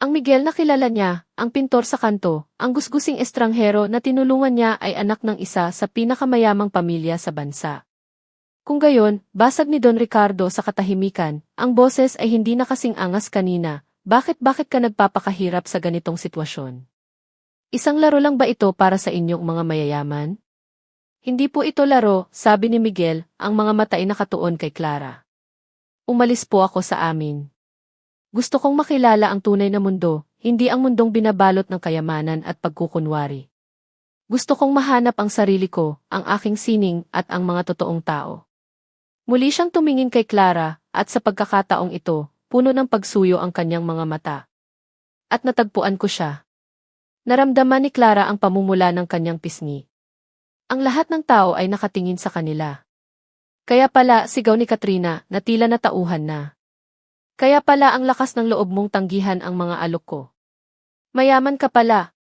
Ang Miguel na kilala niya, ang pintor sa kanto, ang gusgusing estranghero na tinulungan niya ay anak ng isa sa pinakamayamang pamilya sa bansa. Kung gayon, basag ni Don Ricardo sa katahimikan, ang boses ay hindi na kasing angas kanina, bakit ka nagpapakahirap sa ganitong sitwasyon? Isang laro lang ba ito para sa inyong mga mayayaman? Hindi po ito laro, sabi ni Miguel, ang mga mata ay nakatuon kay Clara. Umalis po ako sa amin. Gusto kong makilala ang tunay na mundo, hindi ang mundong binabalot ng kayamanan at pagkukunwari. Gusto kong mahanap ang sarili ko, ang aking sining at ang mga totoong tao. Muli siyang tumingin kay Clara, at sa pagkakataong ito, puno ng pagsuyo ang kanyang mga mata. At natagpuan ko siya. Naramdaman ni Clara ang pamumula ng kanyang pisngi. Ang lahat ng tao ay nakatingin sa kanila. Kaya pala, sigaw ni Katrina na tila natauhan na. Kaya pala ang lakas ng loob mong tanggihan ang mga alok ko. Mayaman ka pala.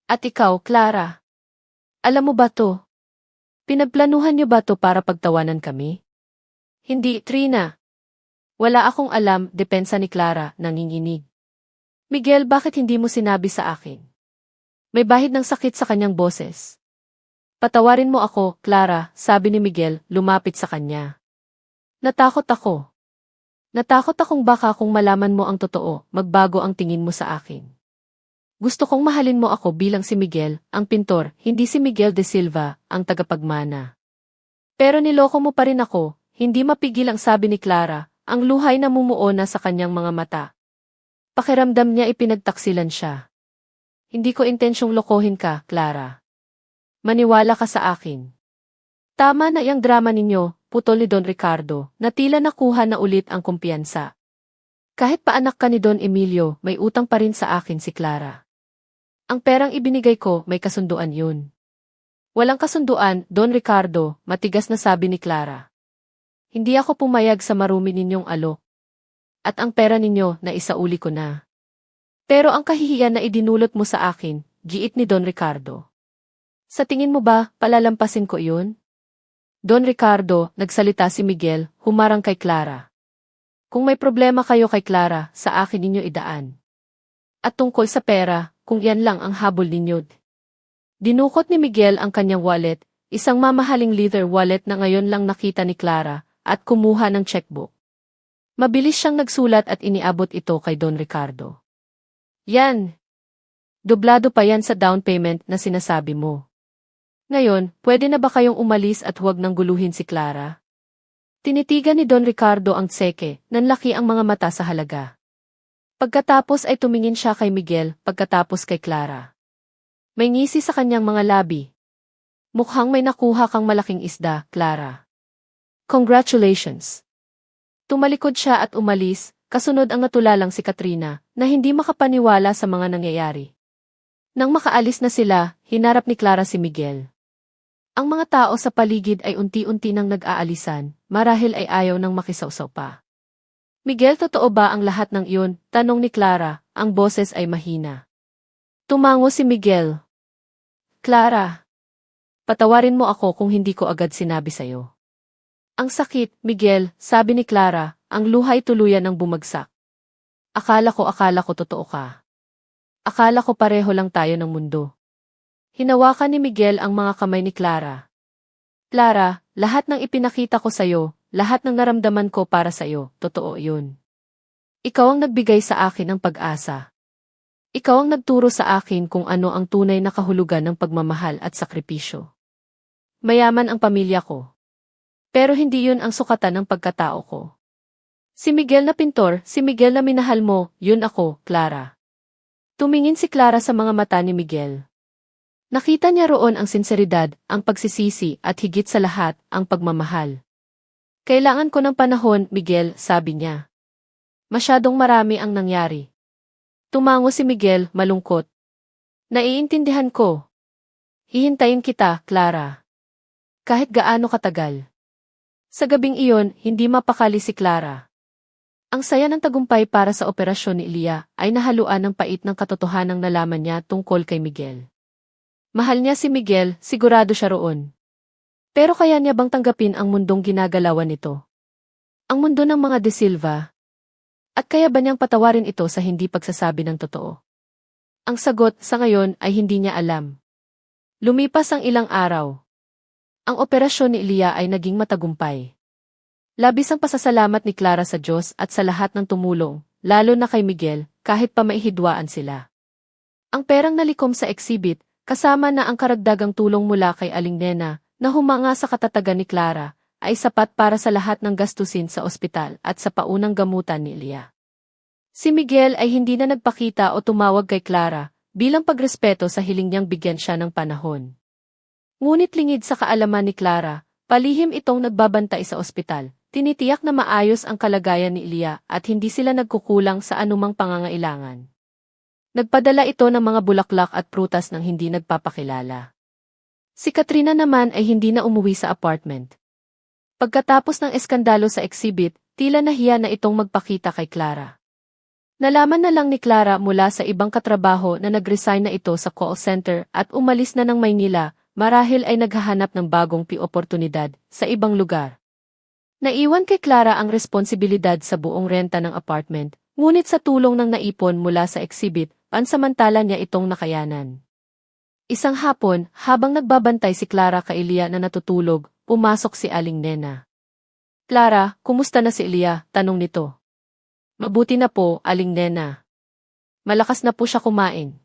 At ikaw, Clara. Alam mo ba to? Pinagplanuhan niyo ba to para pagtawanan kami? Hindi, Trina. Wala akong alam, depensa ni Clara, nanginginig. Miguel, bakit hindi mo sinabi sa akin? May bahid ng sakit sa kanyang boses. Patawarin mo ako, Clara, sabi ni Miguel, lumapit sa kanya. Natakot ako. Natakot akong baka kung malaman mo ang totoo, magbago ang tingin mo sa akin. Gusto kong mahalin mo ako bilang si Miguel, ang pintor, hindi si Miguel de Silva, ang tagapagmana. Pero niloko mo pa rin ako, hindi mapigil ang sabi ni Clara, ang luhay na mumuo na sa kanyang mga mata. Pakiramdam niya ipinagtaksilan siya. Hindi ko intensyong lokohin ka, Clara. Maniwala ka sa akin. Tama na iyang drama ninyo, putol ni Don Ricardo, na tila nakuha na ulit ang kumpiyansa. Kahit pa anak ka ni Don Emilio, may utang pa rin sa akin si Clara. Ang perang ibinigay ko, may kasunduan yun. Walang kasunduan, Don Ricardo, matigas na sabi ni Clara. Hindi ako pumayag sa marumi ninyong alok. At ang pera ninyo, na isauli ko na. Pero ang kahihiyan na idinulot mo sa akin, giit ni Don Ricardo. Sa tingin mo ba, palalampasin ko yun? Don Ricardo, nagsalita si Miguel, humarang kay Clara. Kung may problema kayo kay Clara, sa akin ninyo idaan. At tungkol sa pera, kung yan lang ang habol ninyo. Dinukot ni Miguel ang kanyang wallet, isang mamahaling leather wallet na ngayon lang nakita ni Clara, at kumuha ng checkbook. Mabilis siyang nagsulat at iniabot ito kay Don Ricardo. Yan. Doblado pa yan sa down payment na sinasabi mo. Ngayon, pwede na ba kayong umalis at huwag nang guluhin si Clara? Tinitigan ni Don Ricardo ang tseke, nanlaki ang mga mata sa halaga. Pagkatapos ay tumingin siya kay Miguel, pagkatapos kay Clara. May ngisi sa kanyang mga labi. Mukhang may nakuha kang malaking isda, Clara. Congratulations! Tumalikod siya at umalis, kasunod ang natulalang si Katrina, na hindi makapaniwala sa mga nangyayari. Nang makaalis na sila, hinarap ni Clara si Miguel. Ang mga tao sa paligid ay unti-unti nang nag-aalisan, marahil ay ayaw nang makisawsaw pa. Miguel, totoo ba ang lahat ng iyon? Tanong ni Clara, ang boses ay mahina. Tumango si Miguel. Clara, patawarin mo ako kung hindi ko agad sinabi sa'yo. Ang sakit, Miguel, sabi ni Clara, ang luhay tuluyan ng bumagsak. Akala ko totoo ka. Akala ko pareho lang tayo ng mundo. Hinawakan ni Miguel ang mga kamay ni Clara. Clara, lahat ng ipinakita ko sa'yo, lahat ng naramdaman ko para sa'yo, totoo yun. Ikaw ang nagbigay sa akin ng pag-asa. Ikaw ang nagturo sa akin kung ano ang tunay na kahulugan ng pagmamahal at sakripisyo. Mayaman ang pamilya ko. Pero hindi yun ang sukatan ng pagkatao ko. Si Miguel na pintor, si Miguel na minahal mo, yun ako, Clara. Tumingin si Clara sa mga mata ni Miguel. Nakita niya roon ang sinseridad, ang pagsisisi at higit sa lahat, ang pagmamahal. Kailangan ko ng panahon, Miguel, sabi niya. Masyadong marami ang nangyari. Tumango si Miguel, malungkot. Naiintindihan ko. Hihintayin kita, Clara. Kahit gaano katagal. Sa gabing iyon, hindi mapakali si Clara. Ang saya ng tagumpay para sa operasyon ni Ilia ay nahaluan ng pait ng katotohanang nalaman niya tungkol kay Miguel. Mahal niya si Miguel, sigurado siya roon. Pero kaya niya bang tanggapin ang mundong ginagalawan nito? Ang mundo ng mga De Silva? At kaya ba niyang patawarin ito sa hindi pagsasabi ng totoo? Ang sagot sa ngayon ay hindi niya alam. Lumipas ang ilang araw. Ang operasyon ni Ilia ay naging matagumpay. Labis ang pasasalamat ni Clara sa Diyos at sa lahat ng tumulong, lalo na kay Miguel, kahit pa maihidwaan sila. Ang perang nalikom sa exhibit, kasama na ang karagdagang tulong mula kay Aling Nena, na humanga sa katatagan ni Clara, ay sapat para sa lahat ng gastusin sa ospital at sa paunang gamutan ni Ilia. Si Miguel ay hindi na nagpakita o tumawag kay Clara, bilang pagrespeto sa hiling niyang bigyan siya ng panahon. Ngunit lingid sa kaalaman ni Clara, palihim itong nagbabantay sa ospital, tinitiyak na maayos ang kalagayan ni Ilia at hindi sila nagkukulang sa anumang pangangailangan. Nagpadala ito ng mga bulaklak at prutas nang hindi nagpapakilala. Si Katrina naman ay hindi na umuwi sa apartment. Pagkatapos ng eskandalo sa exhibit, tila nahiya na itong magpakita kay Clara. Nalaman na lang ni Clara mula sa ibang katrabaho na nag-resign na ito sa call center at umalis na ng Maynila, marahil ay naghahanap ng bagong oportunidad sa ibang lugar. Naiwan kay Clara ang responsibilidad sa buong renta ng apartment, ngunit sa tulong ng naipon mula sa exhibit, pansamantala niya itong nakayanan. Isang hapon, habang nagbabantay si Clara kay Elia na natutulog, pumasok si Aling Nena. "Clara, kumusta na si Elia?" tanong nito. "Mabuti na po, Aling Nena. Malakas na po siya kumain.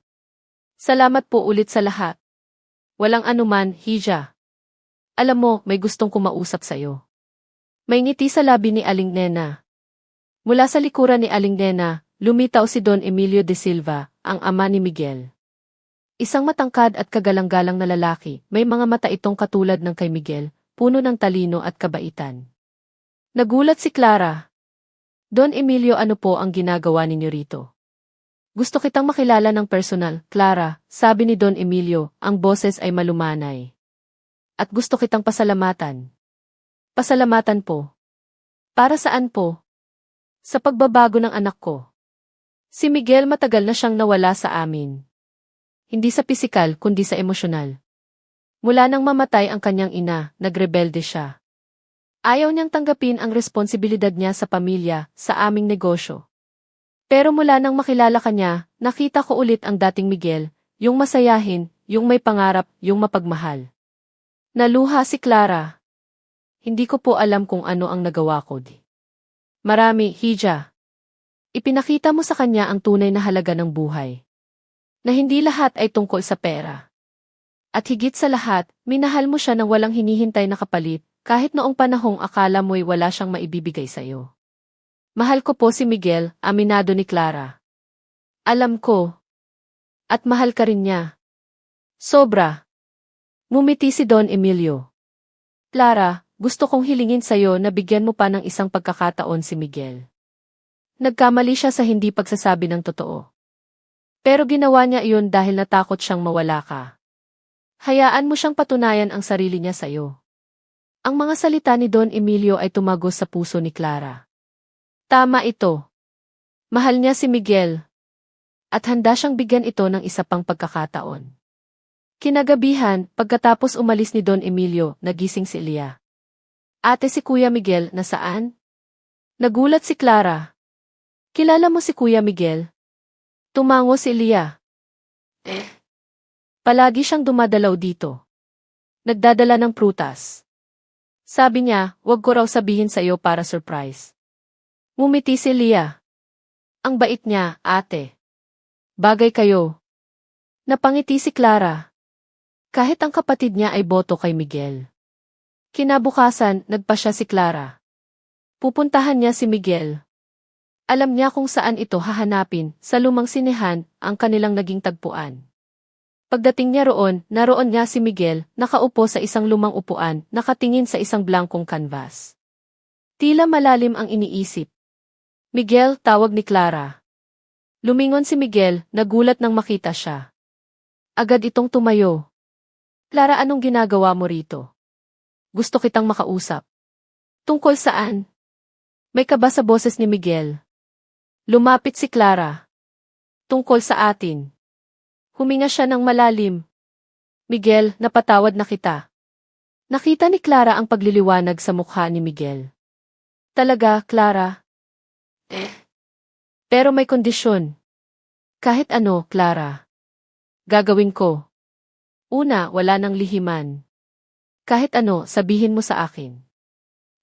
Salamat po ulit sa lahat." "Walang anuman, Hija. Alam mo, may gustong kumausap sa'yo." May ngiti sa labi ni Aling Nena. Mula sa likuran ni Aling Nena, lumitaw si Don Emilio de Silva, ang ama ni Miguel. Isang matangkad at kagalang-galang na lalaki, may mga mata itong katulad ng kay Miguel, puno ng talino at kabaitan. Nagulat si Clara. "Don Emilio, ano po ang ginagawa ninyo rito?" "Gusto kitang makilala ng personal, Clara," sabi ni Don Emilio, ang boses ay malumanay. "At gusto kitang pasalamatan." "Pasalamatan po? Para saan po?" "Sa pagbabago ng anak ko. Si Miguel matagal na siyang nawala sa amin. Hindi sa pisikal kundi sa emosyonal. Mula nang mamatay ang kanyang ina, nagrebelde siya. Ayaw niyang tanggapin ang responsibilidad niya sa pamilya, sa aming negosyo. Pero mula nang makilala kanya, nakita ko ulit ang dating Miguel, yung masayahin, yung may pangarap, yung mapagmahal." Naluha si Clara. "Hindi ko po alam kung ano ang nagawa ko. Marami, Hija. Ipinakita mo sa kanya ang tunay na halaga ng buhay. Na hindi lahat ay tungkol sa pera. At higit sa lahat, minahal mo siya nang walang hinihintay na kapalit, kahit noong panahong akala mo'y wala siyang maibibigay sa'yo." "Mahal ko po si Miguel," aminado ni Clara. "Alam ko. At mahal ka rin niya." "Sobra." Ngumiti si Don Emilio. "Clara, gusto kong hilingin sa'yo na bigyan mo pa ng isang pagkakataon si Miguel. Nagkamali siya sa hindi pagsasabi ng totoo. Pero ginawa niya iyon dahil natakot siyang mawala ka. Hayaan mo siyang patunayan ang sarili niya sa'yo." Ang mga salita ni Don Emilio ay tumagos sa puso ni Clara. Tama ito. Mahal niya si Miguel. At handa siyang bigyan ito ng isa pang pagkakataon. Kinagabihan, pagkatapos umalis ni Don Emilio, nagising si Elia. "Ate, si Kuya Miguel, nasaan?" Nagulat si Clara. "Kilala mo si Kuya Miguel?" Tumango si Elia. Palagi siyang dumadalaw dito. Nagdadala ng prutas. Sabi niya, wag ko raw sabihin sa iyo para surprise." Ngumiti si Elia. "Ang bait niya, ate. Bagay kayo." Napangiti si Clara. Kahit ang kapatid niya ay boto kay Miguel. Kinabukasan, nagpasya si Clara. Pupuntahan niya si Miguel. Alam niya kung saan ito hahanapin, sa lumang sinehan, ang kanilang naging tagpuan. Pagdating niya roon, naroon niya si Miguel, nakaupo sa isang lumang upuan, nakatingin sa isang blankong canvas. Tila malalim ang iniisip. "Miguel," tawag ni Clara. Lumingon si Miguel, nagulat nang makita siya. Agad itong tumayo. "Clara, anong ginagawa mo rito? Gusto kitang makausap." "Tungkol saan?" May kaba sa boses ni Miguel. Lumapit si Clara. "Tungkol sa atin." Huminga siya ng malalim. "Miguel, napatawad na kita." Nakita ni Clara ang pagliliwanag sa mukha ni Miguel. "Talaga, Clara?" "Pero may kondisyon." "Kahit ano, Clara. Gagawin ko. Una, wala nang lihiman. Kahit ano, sabihin mo sa akin.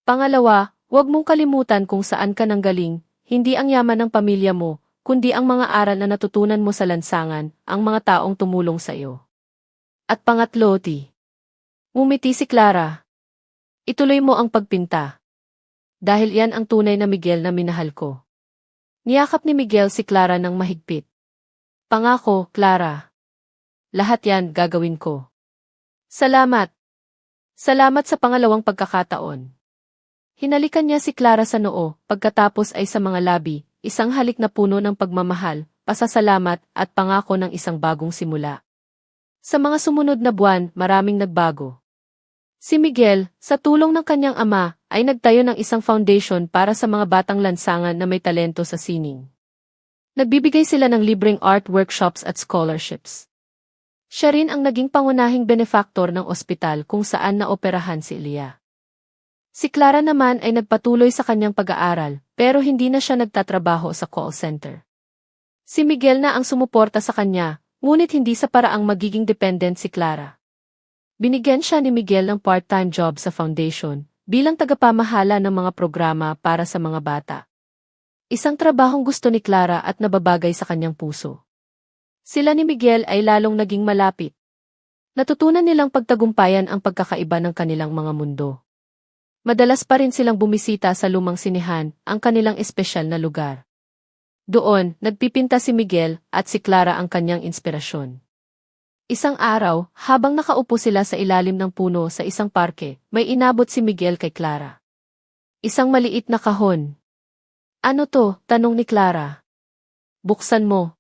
Pangalawa, huwag mong kalimutan kung saan ka nanggaling, hindi ang yaman ng pamilya mo, kundi ang mga aral na natutunan mo sa lansangan, ang mga taong tumulong sa iyo. At pangatlo, ngumiti si Clara. Ituloy mo ang pagpinta. Dahil yan ang tunay na Miguel na minahal ko." Niyakap ni Miguel si Clara ng mahigpit. "Pangako, Clara. Lahat yan gagawin ko." "Salamat. Salamat sa pangalawang pagkakataon." Hinalikan niya si Clara sa noo, pagkatapos ay sa mga labi, isang halik na puno ng pagmamahal, pasasalamat at pangako ng isang bagong simula. Sa mga sumunod na buwan, maraming nagbago. Si Miguel, sa tulong ng kanyang ama, ay nagtayo ng isang foundation para sa mga batang lansangan na may talento sa sining. Nagbibigay sila ng libreng art workshops at scholarships. Siya rin ang naging pangunahing benefactor ng ospital kung saan naoperahan si Elia. Si Clara naman ay nagpatuloy sa kanyang pag-aaral, pero hindi na siya nagtatrabaho sa call center. Si Miguel na ang sumuporta sa kanya, ngunit hindi sa paraang magiging dependent si Clara. Binigyan siya ni Miguel ng part-time job sa foundation, bilang tagapamahala ng mga programa para sa mga bata. Isang trabahong gusto ni Clara at nababagay sa kanyang puso. Sila ni Miguel ay lalong naging malapit. Natutunan nilang pagtagumpayan ang pagkakaiba ng kanilang mga mundo. Madalas pa rin silang bumisita sa lumang sinehan, ang kanilang espesyal na lugar. Doon, nagpipinta si Miguel at si Clara ang kanyang inspirasyon. Isang araw, habang nakaupo sila sa ilalim ng puno sa isang parke, may inabot si Miguel kay Clara. Isang maliit na kahon. Ano to? Tanong ni Clara. Buksan mo.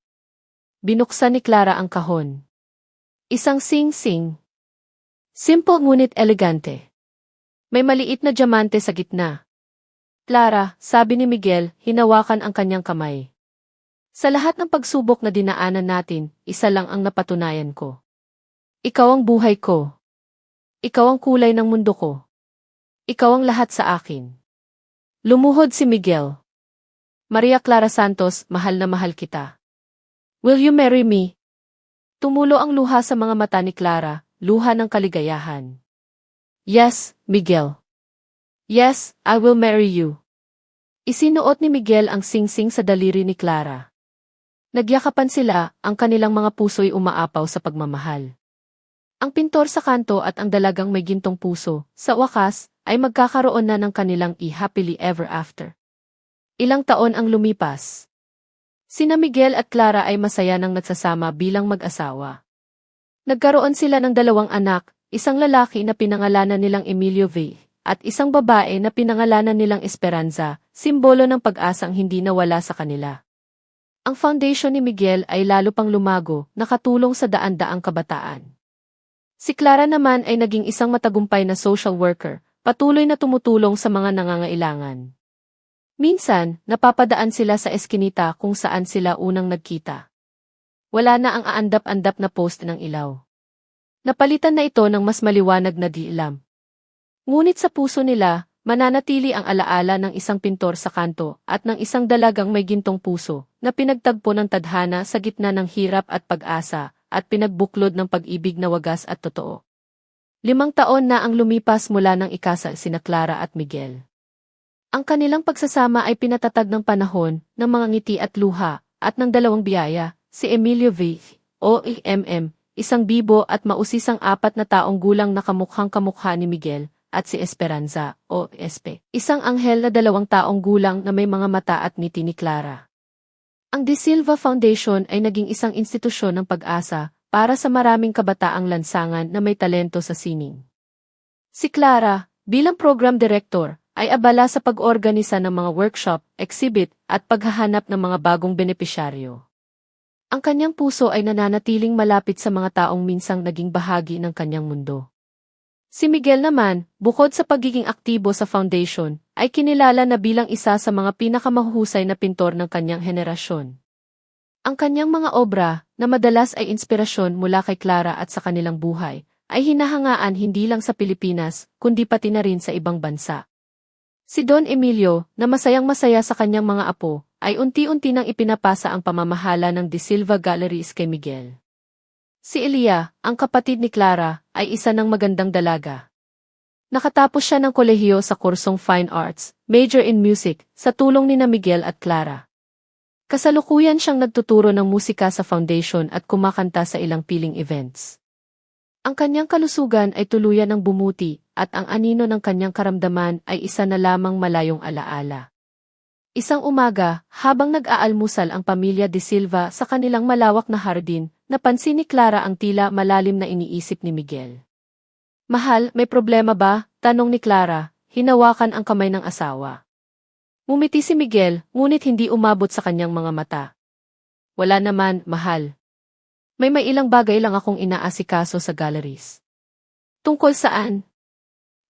Binuksan ni Clara ang kahon. Isang sing-sing. Simple ngunit elegante. May maliit na diamante sa gitna. Clara, sabi ni Miguel, hinawakan ang kanyang kamay. Sa lahat ng pagsubok na dinaanan natin, isa lang ang napatunayan ko. Ikaw ang buhay ko. Ikaw ang kulay ng mundo ko. Ikaw ang lahat sa akin. Lumuhod si Miguel. Maria Clara Santos, mahal na mahal kita. Will you marry me? Tumulo ang luha sa mga mata ni Clara, luha ng kaligayahan. Yes, Miguel. Yes, I will marry you. Isinuot ni Miguel ang singsing sa daliri ni Clara. Nagyakapan sila, ang kanilang mga puso'y umaapaw sa pagmamahal. Ang pintor sa kanto at ang dalagang may gintong puso, sa wakas, ay magkakaroon na ng kanilang happily ever after. Ilang taon ang lumipas. Sina Miguel at Clara ay masaya nang nagsasama bilang mag-asawa. Nagkaroon sila ng 2 anak, isang lalaki na pinangalanan nilang Emilio V, at isang babae na pinangalanan nilang Esperanza, simbolo ng pag-asang hindi nawala sa kanila. Ang foundation ni Miguel ay lalo pang lumago, nakatulong sa daan-daang kabataan. Si Clara naman ay naging isang matagumpay na social worker, patuloy na tumutulong sa mga nangangailangan. Minsan, napapadaan sila sa eskinita kung saan sila unang nagkita. Wala na ang aandap-andap na post ng ilaw. Napalitan na ito ng mas maliwanag na diilam. Ngunit sa puso nila, mananatili ang alaala ng isang pintor sa kanto at ng isang dalagang may gintong puso na pinagtagpo ng tadhana sa gitna ng hirap at pag-asa at pinagbuklod ng pag-ibig na wagas at totoo. 5 taon na ang lumipas mula ng ikasal sina Clara at Miguel. Ang kanilang pagsasama ay pinatatag ng panahon, ng mga ngiti at luha, at ng 2 biyaya, si Emilio V. o MM, isang bibo at mausisang 4 na taong gulang na kamukhang-kamukha ni Miguel, at si Esperanza, o Espe, isang anghel na 2 taong gulang na may mga mata at ngiti ni Clara. Ang De Silva Foundation ay naging isang institusyon ng pag-asa para sa maraming kabataang lansangan na may talento sa sining. Si Clara, bilang program director, ay abala sa pag-organisa ng mga workshop, exhibit, at paghahanap ng mga bagong benepisyaryo. Ang kanyang puso ay nananatiling malapit sa mga taong minsang naging bahagi ng kanyang mundo. Si Miguel naman, bukod sa pagiging aktibo sa foundation, ay kinilala na bilang isa sa mga pinakamahuhusay na pintor ng kanyang henerasyon. Ang kanyang mga obra, na madalas ay inspirasyon mula kay Clara at sa kanilang buhay, ay hinahangaan hindi lang sa Pilipinas, kundi pati na rin sa ibang bansa. Si Don Emilio, na masayang-masaya sa kanyang mga apo, ay unti-unti nang ipinapasa ang pamamahala ng De Silva Galleries kay Miguel. Si Elia, ang kapatid ni Clara, ay isa ng magandang dalaga. Nakatapos siya ng kolehiyo sa kursong Fine Arts, major in music, sa tulong ni Miguel at Clara. Kasalukuyan siyang nagtuturo ng musika sa foundation at kumakanta sa ilang piling events. Ang kanyang kalusugan ay tuluyan ng bumuti, at ang anino ng kanyang karamdaman ay isa na lamang malayong alaala. Isang umaga, habang nag-aalmusal ang pamilya De Silva sa kanilang malawak na hardin, napansin ni Clara ang tila malalim na iniisip ni Miguel. Mahal, may problema ba? Tanong ni Clara, hinawakan ang kamay ng asawa. Ngumiti si Miguel, ngunit hindi umabot sa kanyang mga mata. Wala naman, mahal. May ilang bagay lang akong inaasikaso sa galleries. Tungkol saan?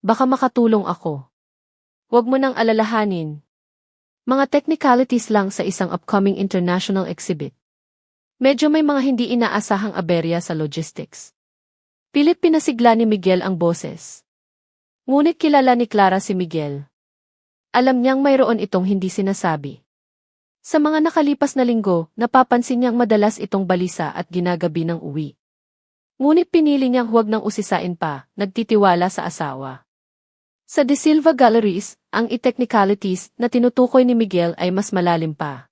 Baka makatulong ako. Huwag mo nang alalahanin. Mga technicalities lang sa isang upcoming international exhibit. Medyo may mga hindi inaasahang aberya sa logistics. Pilit pinasigla ni Miguel ang boses. Ngunit kilala ni Clara si Miguel. Alam niyang mayroon itong hindi sinasabi. Sa mga nakalipas na linggo, napapansin niyang madalas itong balisa at ginagabi ng uwi. Ngunit pinili niyang huwag nang usisain pa, nagtitiwala sa asawa. Sa De Silva Galleries, ang technicalities na tinutukoy ni Miguel ay mas malalim pa.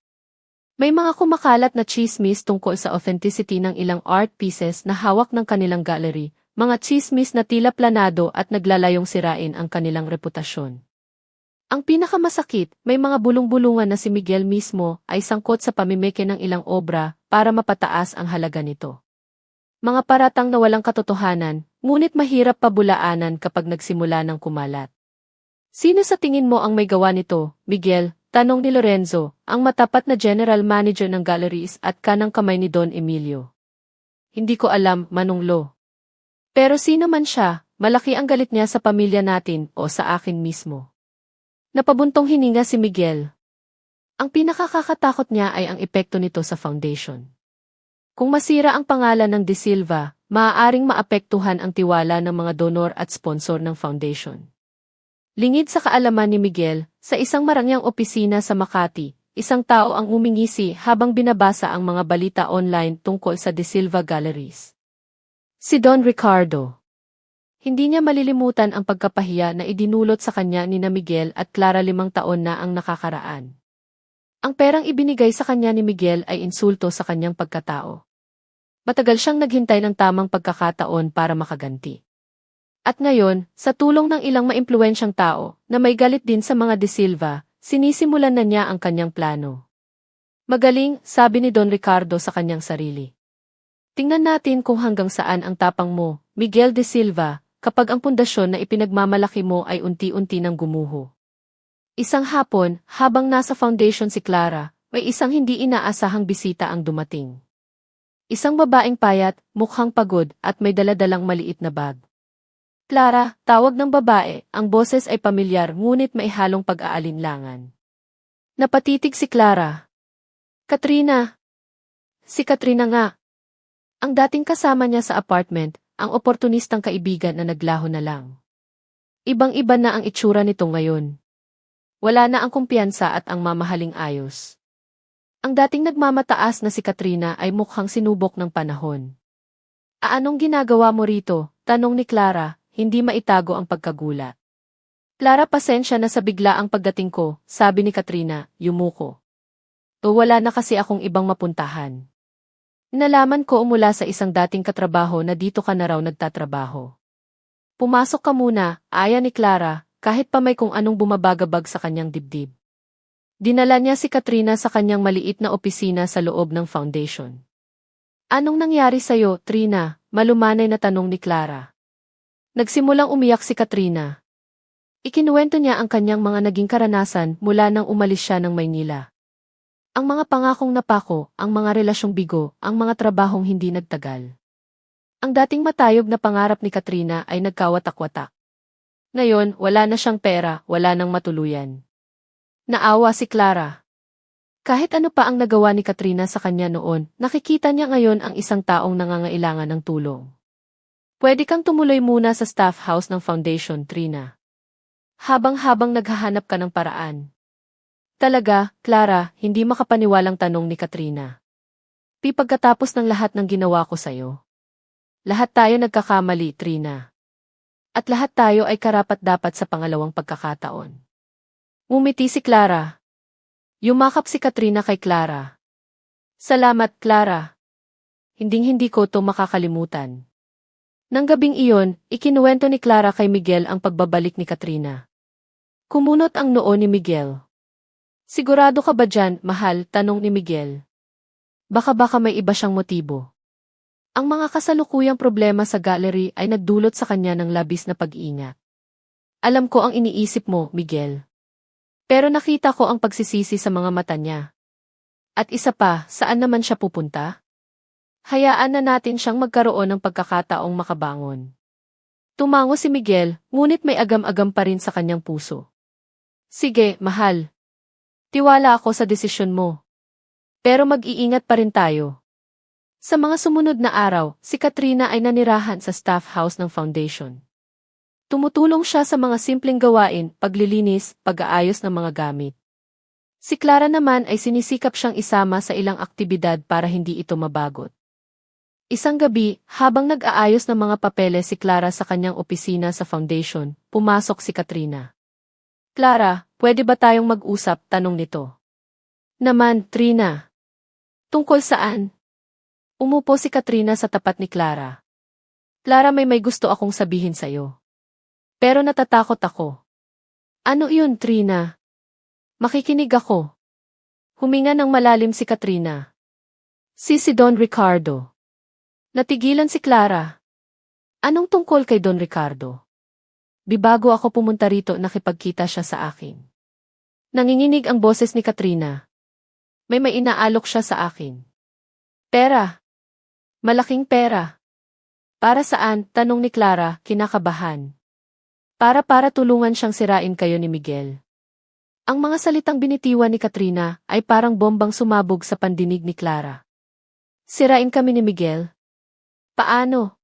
May mga kumakalat na chismis tungkol sa authenticity ng ilang art pieces na hawak ng kanilang gallery, mga chismis na tila planado at naglalayong sirain ang kanilang reputasyon. Ang pinakamasakit, may mga bulong-bulungan na si Miguel mismo ay sangkot sa pamimeke ng ilang obra para mapataas ang halaga nito. Mga paratang na walang katotohanan, ngunit mahirap pabulaanan kapag nagsimula ng kumalat. Sino sa tingin mo ang may gawa nito, Miguel? Tanong ni Lorenzo, ang matapat na general manager ng galleries at kanang kamay ni Don Emilio. Hindi ko alam, Manong Lo. Pero sino man siya, malaki ang galit niya sa pamilya natin o sa akin mismo. Napabuntong hininga si Miguel. Ang pinakakakatakot niya ay ang epekto nito sa foundation. Kung masira ang pangalan ng De Silva, maaaring maapektuhan ang tiwala ng mga donor at sponsor ng foundation. Lingid sa kaalaman ni Miguel, sa isang marangyang opisina sa Makati, isang tao ang umingisi habang binabasa ang mga balita online tungkol sa De Silva Galleries. Si Don Ricardo. Hindi niya malilimutan ang pagkapahiya na idinulot sa kanya ni na Miguel at Clara 5 taon na ang nakakaraan. Ang perang ibinigay sa kanya ni Miguel ay insulto sa kanyang pagkatao. Matagal siyang naghintay ng tamang pagkakataon para makaganti. At ngayon, sa tulong ng ilang maimpluwensyang tao na may galit din sa mga De Silva, sinisimulan na niya ang kanyang plano. Magaling, sabi ni Don Ricardo sa kanyang sarili. Tingnan natin kung hanggang saan ang tapang mo, Miguel De Silva, kapag ang pundasyon na ipinagmamalaki mo ay unti-unti nang gumuho. Isang hapon, habang nasa foundation si Clara, may isang hindi inaasahang bisita ang dumating. Isang babaeng payat, mukhang pagod at may daladalang maliit na bag. Clara, tawag ng babae, ang boses ay pamilyar ngunit may halong pag-aalinlangan. Napatitig si Clara. Katrina. Si Katrina nga. Ang dating kasama niya sa apartment, ang oportunistang kaibigan na naglaho na lang. Ibang-iba na ang itsura nito ngayon. Wala na ang kumpiyansa at ang mamahaling ayos. Ang dating nagmamataas na si Katrina ay mukhang sinubok ng panahon. Anong ginagawa mo rito? Tanong ni Clara. Hindi maitago ang pagkagulat. Clara, pasensya na sa biglaang pagdating ko, sabi ni Katrina, yumuko. Wala na kasi akong ibang mapuntahan. Nalaman ko mula sa isang dating katrabaho na dito ka na raw nagtatrabaho. Pumasok ka muna, aya ni Clara, kahit pa may kung anong bumabagabag sa kanyang dibdib. Dinala niya si Katrina sa kanyang maliit na opisina sa loob ng foundation. Anong nangyari sa'yo, Trina? Malumanay na tanong ni Clara. Nagsimulang umiyak si Katrina. Ikinuwento niya ang kanyang mga naging karanasan mula nang umalis siya ng Maynila. Ang mga pangakong napako, ang mga relasyong bigo, ang mga trabahong hindi nagtagal. Ang dating matayog na pangarap ni Katrina ay nagkawatak-watak. Ngayon, wala na siyang pera, wala nang matuluyan. Naawa si Clara. Kahit ano pa ang nagawa ni Katrina sa kanya noon, nakikita niya ngayon ang isang taong nangangailangan ng tulong. Pwede kang tumuloy muna sa staff house ng foundation, Trina. Habang naghahanap ka ng paraan. Talaga, Clara, hindi makapaniwalang tanong ni Katrina. Pagkatapos ng lahat ng ginawa ko sa'yo. Lahat tayo nagkakamali, Trina. At lahat tayo ay karapat-dapat sa pangalawang pagkakataon. Ngumiti si Clara. Yumakap si Katrina kay Clara. Salamat, Clara. Hinding-hindi ko to makakalimutan. Nang gabing iyon, ikinuwento ni Clara kay Miguel ang pagbabalik ni Katrina. Kumunot ang noo ni Miguel. Sigurado ka ba dyan, mahal? Tanong ni Miguel. Baka may iba siyang motibo. Ang mga kasalukuyang problema sa gallery ay nagdulot sa kanya ng labis na pag-iingat. Alam ko ang iniisip mo, Miguel. Pero nakita ko ang pagsisisi sa mga mata niya. At isa pa, saan naman siya pupunta? Hayaan na natin siyang magkaroon ng pagkakataong makabangon. Tumango si Miguel, ngunit may agam-agam pa rin sa kanyang puso. Sige, mahal. Tiwala ako sa desisyon mo. Pero mag-iingat pa rin tayo. Sa mga sumunod na araw, si Katrina ay nanirahan sa staff house ng foundation. Tumutulong siya sa mga simpleng gawain, paglilinis, pag-aayos ng mga gamit. Si Clara naman ay sinisikap siyang isama sa ilang aktibidad para hindi ito mabagot. Isang gabi, habang nag-aayos ng mga papeles si Clara sa kanyang opisina sa foundation, pumasok si Katrina. Clara, pwede ba tayong mag-usap? Tanong nito. Naman, Trina. Tungkol saan? Umupo si Katrina sa tapat ni Clara. Clara, may gusto akong sabihin sa'yo. Pero natatakot ako. Ano yun, Trina? Makikinig ako. Huminga ng malalim si Katrina. Si Don Ricardo. Natigilan si Clara. Anong tungkol kay Don Ricardo? Bago ako pumunta rito, nakipagkita siya sa akin. Nanginginig ang boses ni Katrina. May inaalok siya sa akin. Pera. Malaking pera. Para saan? Tanong ni Clara, kinakabahan. Para tulungan siyang sirain kayo ni Miguel. Ang mga salitang binitiwan ni Katrina ay parang bombang sumabog sa pandinig ni Clara. Sirain kami ni Miguel? Paano?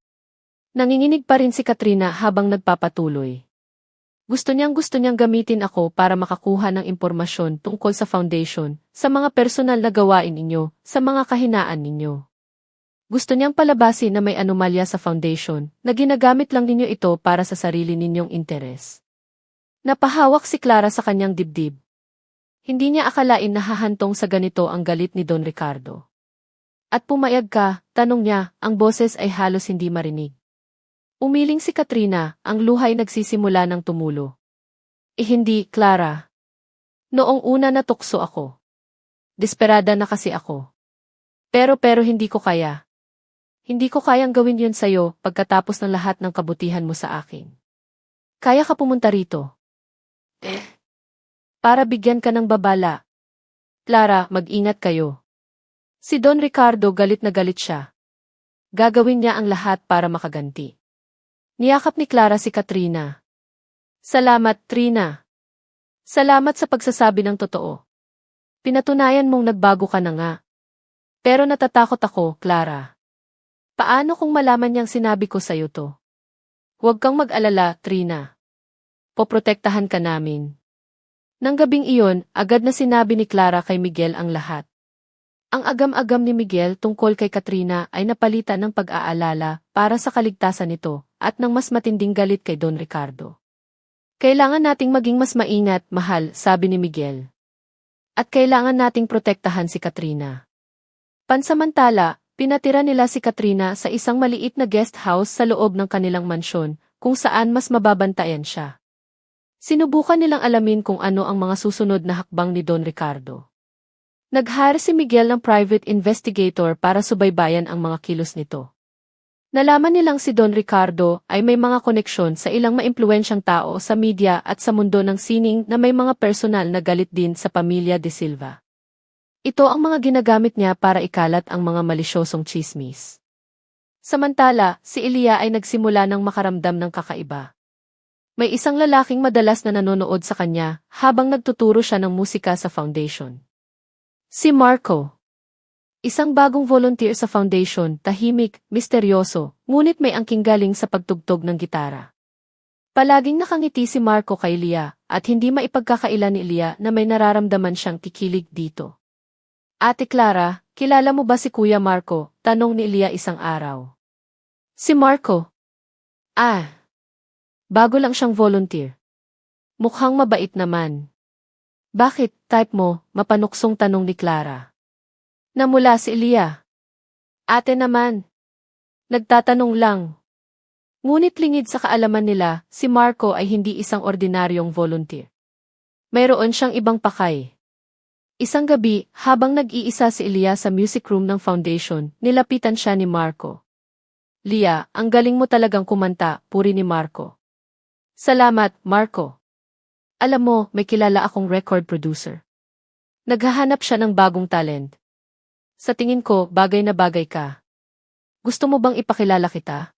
Nanginginig pa rin si Katrina habang nagpapatuloy. Gusto niyang gamitin ako para makakuha ng impormasyon tungkol sa foundation, sa mga personal na gawain ninyo, sa mga kahinaan ninyo. Gusto niyang palabasin na may anomalya sa foundation, na ginagamit lang ninyo ito para sa sarili ninyong interes. Napahawak si Clara sa kanyang dibdib. Hindi niya akalain na hahantong sa ganito ang galit ni Don Ricardo. At pumayag ka, tanong niya, ang boses ay halos hindi marinig. Umiling si Katrina, ang luhay nagsisimula ng tumulo. Hindi, Clara. Noong una natukso ako. Desperada na kasi ako. Pero hindi ko kaya. Hindi ko kayang gawin yun sa'yo pagkatapos ng lahat ng kabutihan mo sa akin. Kaya ka pumunta rito. Para bigyan ka ng babala. Clara, mag-ingat kayo. Si Don Ricardo galit na galit siya. Gagawin niya ang lahat para makaganti. Niyakap ni Clara si Katrina. Salamat, Trina. Salamat sa pagsasabi ng totoo. Pinatunayan mong nagbago ka na nga. Pero natatakot ako, Clara. Paano kung malaman niyang sinabi ko sa'yo to? Huwag kang mag-alala, Trina. Poprotektahan ka namin. Nang gabing iyon, agad na sinabi ni Clara kay Miguel ang lahat. Ang agam-agam ni Miguel tungkol kay Katrina ay napalitan ng pag-aalala para sa kaligtasan nito at ng mas matinding galit kay Don Ricardo. Kailangan nating maging mas maingat, mahal, sabi ni Miguel. At kailangan nating protektahan si Katrina. Pansamantala, pinatira nila si Katrina sa isang maliit na guest house sa loob ng kanilang mansyon, kung saan mas mababantayan siya. Sinubukan nilang alamin kung ano ang mga susunod na hakbang ni Don Ricardo. Nag-hire si Miguel ng private investigator para subaybayan ang mga kilos nito. Nalaman nilang si Don Ricardo ay may mga koneksyon sa ilang maimpluwensyang tao sa media at sa mundo ng sining na may mga personal na galit din sa pamilya De Silva. Ito ang mga ginagamit niya para ikalat ang mga malisyosong chismis. Samantala, si Elia ay nagsimula ng makaramdam ng kakaiba. May isang lalaking madalas na nanonood sa kanya habang nagtuturo siya ng musika sa foundation. Si Marco. Isang bagong volunteer sa foundation, tahimik, misteryoso, ngunit may angking galing sa pagtugtog ng gitara. Palaging nakangiti si Marco kay Elia, at hindi maipagkakaila ni Elia na may nararamdaman siyang kikilig dito. Ate Clara, kilala mo ba si Kuya Marco? Tanong ni Elia isang araw. Si Marco? Bago lang siyang volunteer. Mukhang mabait naman. Bakit, type mo? Mapanuksong tanong ni Clara. Namula si Elia. Ate naman. Nagtatanong lang. Ngunit lingid sa kaalaman nila, si Marco ay hindi isang ordinaryong volunteer. Mayroon siyang ibang pakay. Isang gabi, habang nag-iisa si Elia sa music room ng foundation, nilapitan siya ni Marco. Lia, ang galing mo talagang kumanta, puri ni Marco. Salamat, Marco. Alam mo, may kilala akong record producer. Naghahanap siya ng bagong talent. Sa tingin ko, bagay na bagay ka. Gusto mo bang ipakilala kita?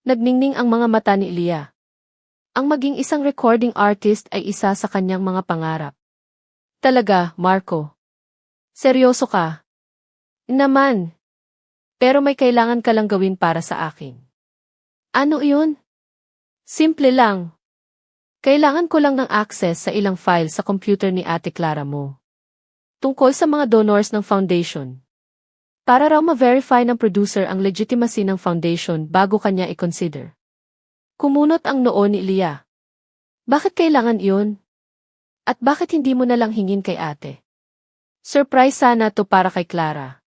Nagningning ang mga mata ni Leah. Ang maging isang recording artist ay isa sa kanyang mga pangarap. Talaga, Marco. Seryoso ka? Naman. Pero may kailangan ka lang gawin para sa akin. Ano iyon? Simple lang. Kailangan ko lang ng access sa ilang file sa computer ni Ate Clara mo. Tungkol sa mga donors ng foundation. Para raw ma-verify ng producer ang legitimacy ng foundation bago kanya i-consider. Kumunot ang noo ni Leah. Bakit kailangan iyon? At bakit hindi mo na lang hingin kay ate? Surprise sana to para kay Clara.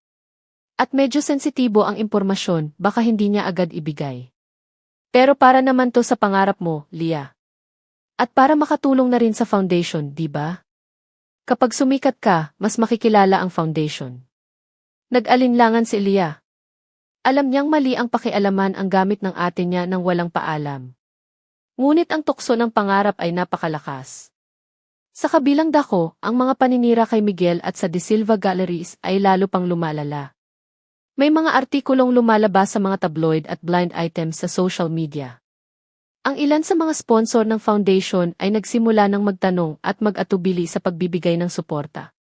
At medyo sensitibo ang impormasyon, baka hindi niya agad ibigay. Pero para naman to sa pangarap mo, Leah. At para makatulong na rin sa foundation, di ba? Kapag sumikat ka, mas makikilala ang foundation. Nag-alinlangan si Leah. Alam niyang mali ang pakialaman ang gamit ng ate niya nang walang paalam. Ngunit ang tukso ng pangarap ay napakalakas. Sa kabilang dako, ang mga paninira kay Miguel at sa De Silva Galleries ay lalo pang lumalala. May mga artikulong lumalabas sa mga tabloid at blind items sa social media. Ang ilan sa mga sponsor ng foundation ay nagsimula ng magtanong at mag-atubili sa pagbibigay ng suporta.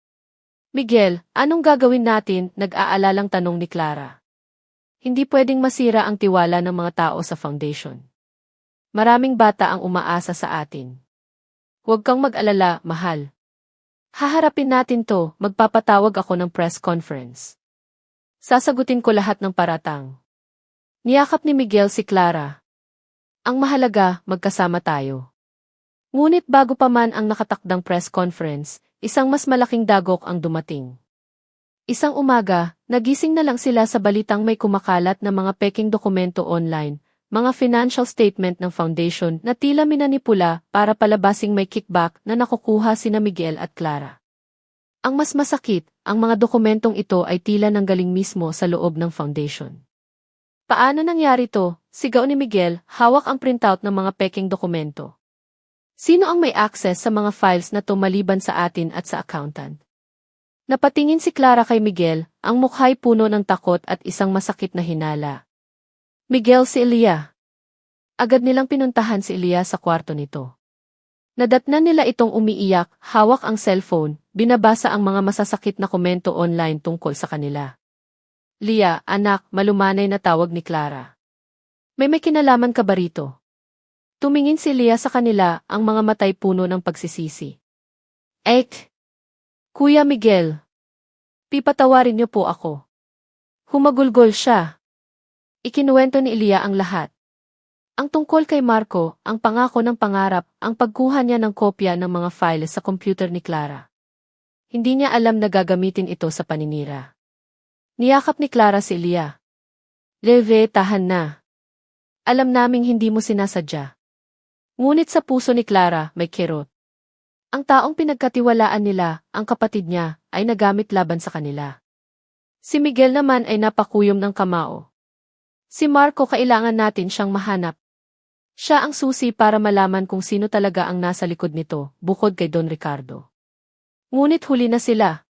Miguel, anong gagawin natin? Nag-aalalang tanong ni Clara. Hindi pwedeng masira ang tiwala ng mga tao sa foundation. Maraming bata ang umaasa sa atin. Huwag kang mag-alala, mahal. Haharapin natin to, magpapatawag ako ng press conference. Sasagutin ko lahat ng paratang. Niyakap ni Miguel si Clara. Ang mahalaga, magkasama tayo. Ngunit bago pa man ang nakatakdang press conference, isang mas malaking dagok ang dumating. Isang umaga, nagising na lang sila sa balitang may kumakalat na mga peking dokumento online, mga financial statement ng foundation na tila minanipula para palabasing may kickback na nakukuha sina Miguel at Clara. Ang mas masakit, ang mga dokumentong ito ay tila nanggaling mismo sa loob ng foundation. Paano nangyari to? Sigaw ni Miguel, hawak ang printout ng mga peking dokumento. Sino ang may access sa mga files na to maliban sa atin at sa accountant? Napatingin si Clara kay Miguel, ang mukha'y puno ng takot at isang masakit na hinala. Miguel, si Leah. Agad nilang pinuntahan si Leah sa kwarto nito. Nadatnan nila itong umiiyak, hawak ang cellphone, binabasa ang mga masasakit na komento online tungkol sa kanila. Leah, anak, malumanay na tawag ni Clara. May kinalaman ka ba rito? Tumingin si Leah sa kanila, ang mga matay puno ng pagsisisi. Kuya Miguel. Pipatawarin niyo po ako. Humagulgol siya. Ikinuwento ni Leah ang lahat. Ang tungkol kay Marco, ang pangako ng pangarap, ang pagkuha niya ng kopya ng mga files sa computer ni Clara. Hindi niya alam na gagamitin ito sa paninira. Niyakap ni Clara si Leah. Leve, tahan na. Alam naming hindi mo sinasadya. Ngunit sa puso ni Clara, may kirot. Ang taong pinagkatiwalaan nila, ang kapatid niya, ay nagamit laban sa kanila. Si Miguel naman ay napakuyom ng kamao. Si Marco kailangan natin siyang mahanap. Siya ang susi para malaman kung sino talaga ang nasa likod nito, bukod kay Don Ricardo. Ngunit huli na sila.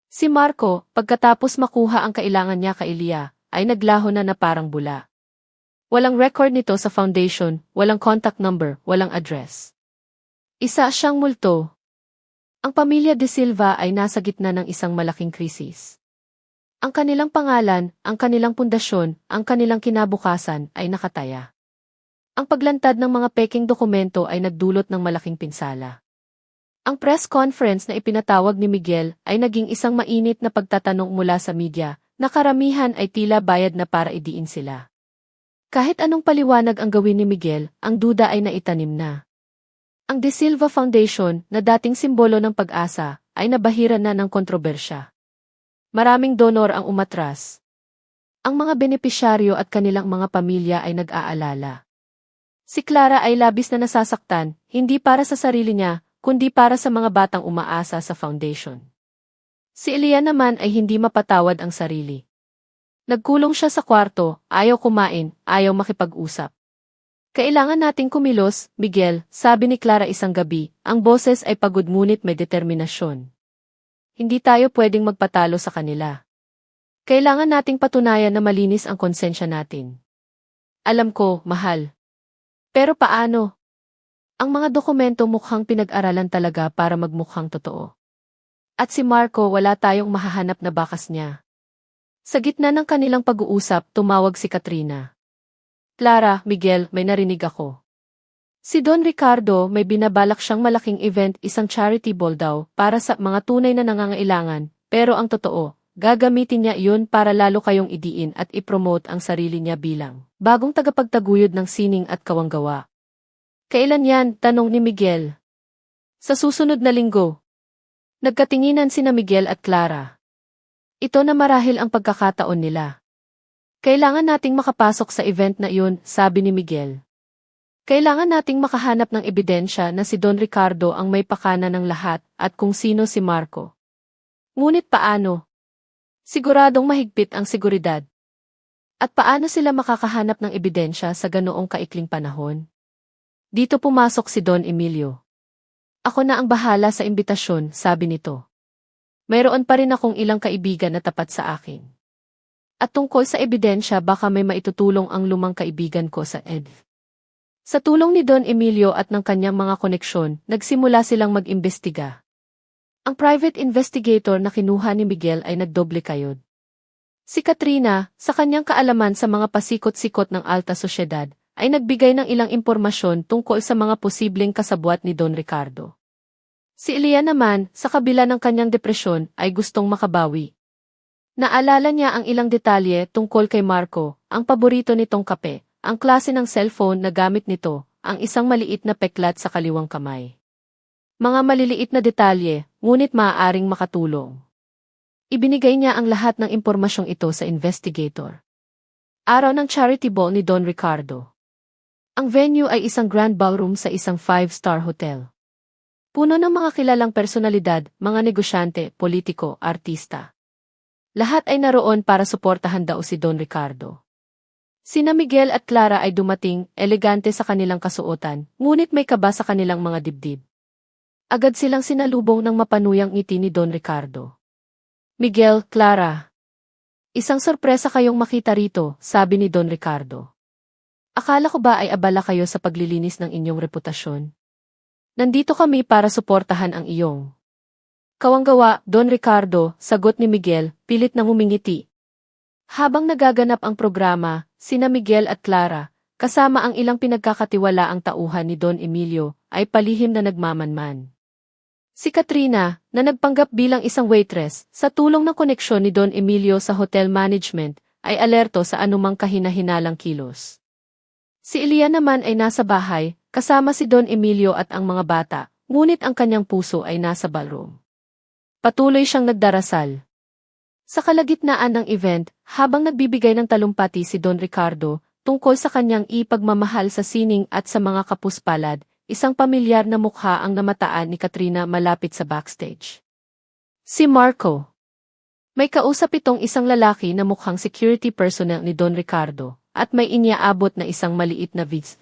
Si Marco, pagkatapos makuha ang kailangan niya kay Leah, ay naglaho na parang bula. Walang record nito sa foundation, walang contact number, walang address. Isa siyang multo. Ang pamilya De Silva ay nasa gitna ng isang malaking krisis. Ang kanilang pangalan, ang kanilang pundasyon, ang kanilang kinabukasan ay nakataya. Ang paglantad ng mga peking dokumento ay nagdulot ng malaking pinsala. Ang press conference na ipinatawag ni Miguel ay naging isang mainit na pagtatanong mula sa media, na karamihan ay tila bayad na para idiin sila. Kahit anong paliwanag ang gawin ni Miguel, ang duda ay naitanim na. Ang De Silva Foundation, na dating simbolo ng pag-asa, ay nabahiran na ng kontrobersya. Maraming donor ang umatras. Ang mga benepisyaryo at kanilang mga pamilya ay nag-aalala. Si Clara ay labis na nasasaktan, hindi para sa sarili niya, kundi para sa mga batang umaasa sa foundation. Si Leah naman ay hindi mapatawad ang sarili. Nagkulong siya sa kwarto, ayaw kumain, ayaw makipag-usap. Kailangan nating kumilos, Miguel, sabi ni Clara isang gabi, ang boses ay pagod ngunit may determinasyon. Hindi tayo pwedeng magpatalo sa kanila. Kailangan nating patunayan na malinis ang konsensya natin. Alam ko, mahal. Pero paano? Ang mga dokumento mukhang pinag-aralan talaga para magmukhang totoo. At si Marco, wala tayong mahahanap na bakas niya. Sa gitna ng kanilang pag-uusap, tumawag si Katrina. Clara, Miguel, may narinig ako. Si Don Ricardo may binabalak siyang malaking event, isang charity ball daw, para sa mga tunay na nangangailangan, pero ang totoo, gagamitin niya iyon para lalo kayong idiin at ipromote ang sarili niya bilang bagong tagapagtaguyod ng sining at kawanggawa. Kailan yan? Tanong ni Miguel. Sa susunod na linggo. Nagkatinginan sina Miguel at Clara. Ito na marahil ang pagkakataon nila. Kailangan nating makapasok sa event na iyon, sabi ni Miguel. Kailangan nating makahanap ng ebidensya na si Don Ricardo ang may pakana ng lahat at kung sino si Marco. Ngunit paano? Siguradong mahigpit ang seguridad. At paano sila makakahanap ng ebidensya sa ganoong kaikling panahon? Dito pumasok si Don Emilio. Ako na ang bahala sa imbitasyon, sabi nito. Mayroon pa rin akong ilang kaibigan na tapat sa akin. At tungkol sa ebidensya baka may maitutulong ang lumang kaibigan ko sa ED. Sa tulong ni Don Emilio at ng kanyang mga koneksyon, nagsimula silang mag-imbestiga. Ang private investigator na kinuha ni Miguel ay nagdoble kayod. Si Katrina, sa kanyang kaalaman sa mga pasikot-sikot ng alta sosyedad, ay nagbigay ng ilang impormasyon tungkol sa mga posibleng kasabwat ni Don Ricardo. Si Elia naman, sa kabila ng kanyang depresyon, ay gustong makabawi. Naalala niya ang ilang detalye tungkol kay Marco, ang paborito nitong kape, ang klase ng cellphone na gamit nito, ang isang maliit na peklat sa kaliwang kamay. Mga maliliit na detalye, ngunit maaaring makatulong. Ibinigay niya ang lahat ng impormasyong ito sa investigator. Araw ng charity ball ni Don Ricardo. Ang venue ay isang grand ballroom sa isang 5-star hotel. Puno ng mga kilalang personalidad, mga negosyante, politiko, artista. Lahat ay naroon para suportahan daw si Don Ricardo. Sina Miguel at Clara ay dumating, elegante sa kanilang kasuotan, ngunit may kaba sa kanilang mga dibdib. Agad silang sinalubong ng mapanuyang ngiti ni Don Ricardo. Miguel, Clara. Isang sorpresa kayong makita rito, sabi ni Don Ricardo. Akala ko ba ay abala kayo sa paglilinis ng inyong reputasyon? Nandito kami para suportahan ang iyong kawanggawa, Don Ricardo, sagot ni Miguel, pilit na ngumingiti. Habang nagaganap ang programa, sina Miguel at Clara, kasama ang ilang pinagkakatiwalaang tauhan ni Don Emilio, ay palihim na nagmamanman. Si Katrina, na nagpanggap bilang isang waitress, sa tulong ng koneksyon ni Don Emilio sa hotel management, ay alerto sa anumang kahina-hinalang kilos. Si Elia naman ay nasa bahay, kasama si Don Emilio at ang mga bata, ngunit ang kanyang puso ay nasa ballroom. Patuloy siyang nagdarasal. Sa kalagitnaan ng event, habang nagbibigay ng talumpati si Don Ricardo, tungkol sa kanyang ipagmamahal sa sining at sa mga kapuspalad, isang pamilyar na mukha ang namataan ni Katrina malapit sa backstage. Si Marco. May kausap itong isang lalaki na mukhang security personnel ni Don Ricardo, at may iniaabot na isang maliit na vise.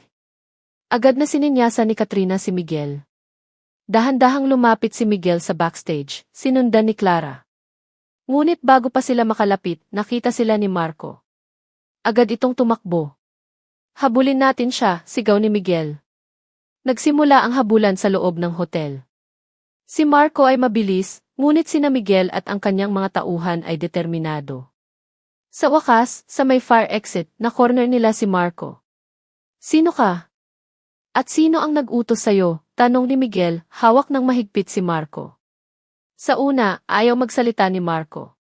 Agad na sininyasan ni Katrina si Miguel. Dahan-dahang lumapit si Miguel sa backstage, sinundan ni Clara. Ngunit bago pa sila makalapit, nakita sila ni Marco. Agad itong tumakbo. Habulin natin siya, sigaw ni Miguel. Nagsimula ang habulan sa loob ng hotel. Si Marco ay mabilis, ngunit sina Miguel at ang kanyang mga tauhan ay determinado. Sa wakas, sa may fire exit, na corner nila si Marco. Sino ka? At sino ang nag-utos sa'yo? Tanong ni Miguel, hawak ng mahigpit si Marco. Sa una, ayaw magsalita ni Marco.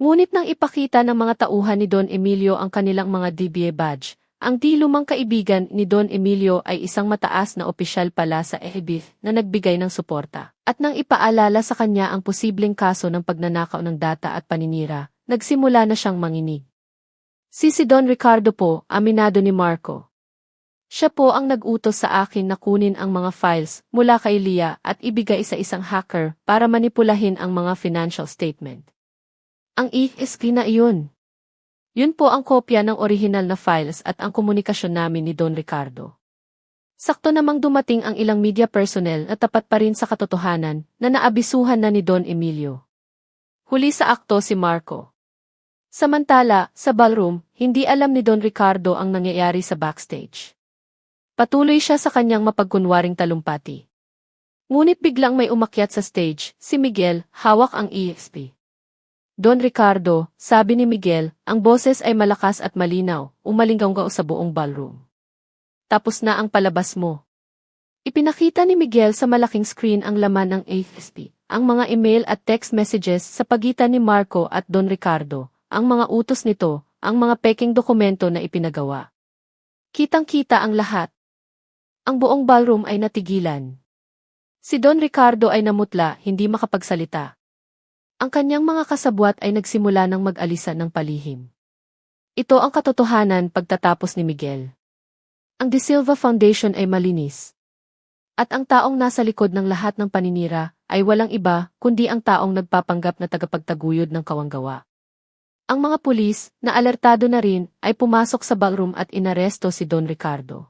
Ngunit nang ipakita ng mga tauhan ni Don Emilio ang kanilang mga DBA badge, ang di lumang kaibigan ni Don Emilio ay isang mataas na opisyal pala sa EHB na nagbigay ng suporta. At nang ipaalala sa kanya ang posibleng kaso ng pagnanakaw ng data at paninira, nagsimula na siyang manginig. Si Don Ricardo po, aminado ni Marco. Siya po ang nag-utos sa akin na kunin ang mga files mula kay Leah at ibigay sa isang hacker para manipulahin ang mga financial statement. Ang ESG na iyon. Yun po ang kopya ng original na files at ang komunikasyon namin ni Don Ricardo. Sakto namang dumating ang ilang media personnel na tapat pa rin sa katotohanan na naabisuhan na ni Don Emilio. Huli sa akto si Marco. Samantala, sa ballroom, hindi alam ni Don Ricardo ang nangyayari sa backstage. Patuloy siya sa kanyang mapagkunwaring talumpati. Ngunit biglang may umakyat sa stage, si Miguel, hawak ang ESP. Don Ricardo, sabi ni Miguel, ang boses ay malakas at malinaw, umalinggaw sa buong ballroom. Tapos na ang palabas mo. Ipinakita ni Miguel sa malaking screen ang laman ng ESP, ang mga email at text messages sa pagitan ni Marco at Don Ricardo, ang mga utos nito, ang mga peking dokumento na ipinagawa. Kitang-kita ang lahat. Ang buong ballroom ay natigilan. Si Don Ricardo ay namutla, hindi makapagsalita. Ang kanyang mga kasabwat ay nagsimula ng mag-alisan ng palihim. Ito ang katotohanan pagtatapos ni Miguel. Ang De Silva Foundation ay malinis. At ang taong nasa likod ng lahat ng paninira ay walang iba kundi ang taong nagpapanggap na tagapagtaguyod ng kawanggawa. Ang mga pulis, na alertado na rin, ay pumasok sa ballroom at inaresto si Don Ricardo.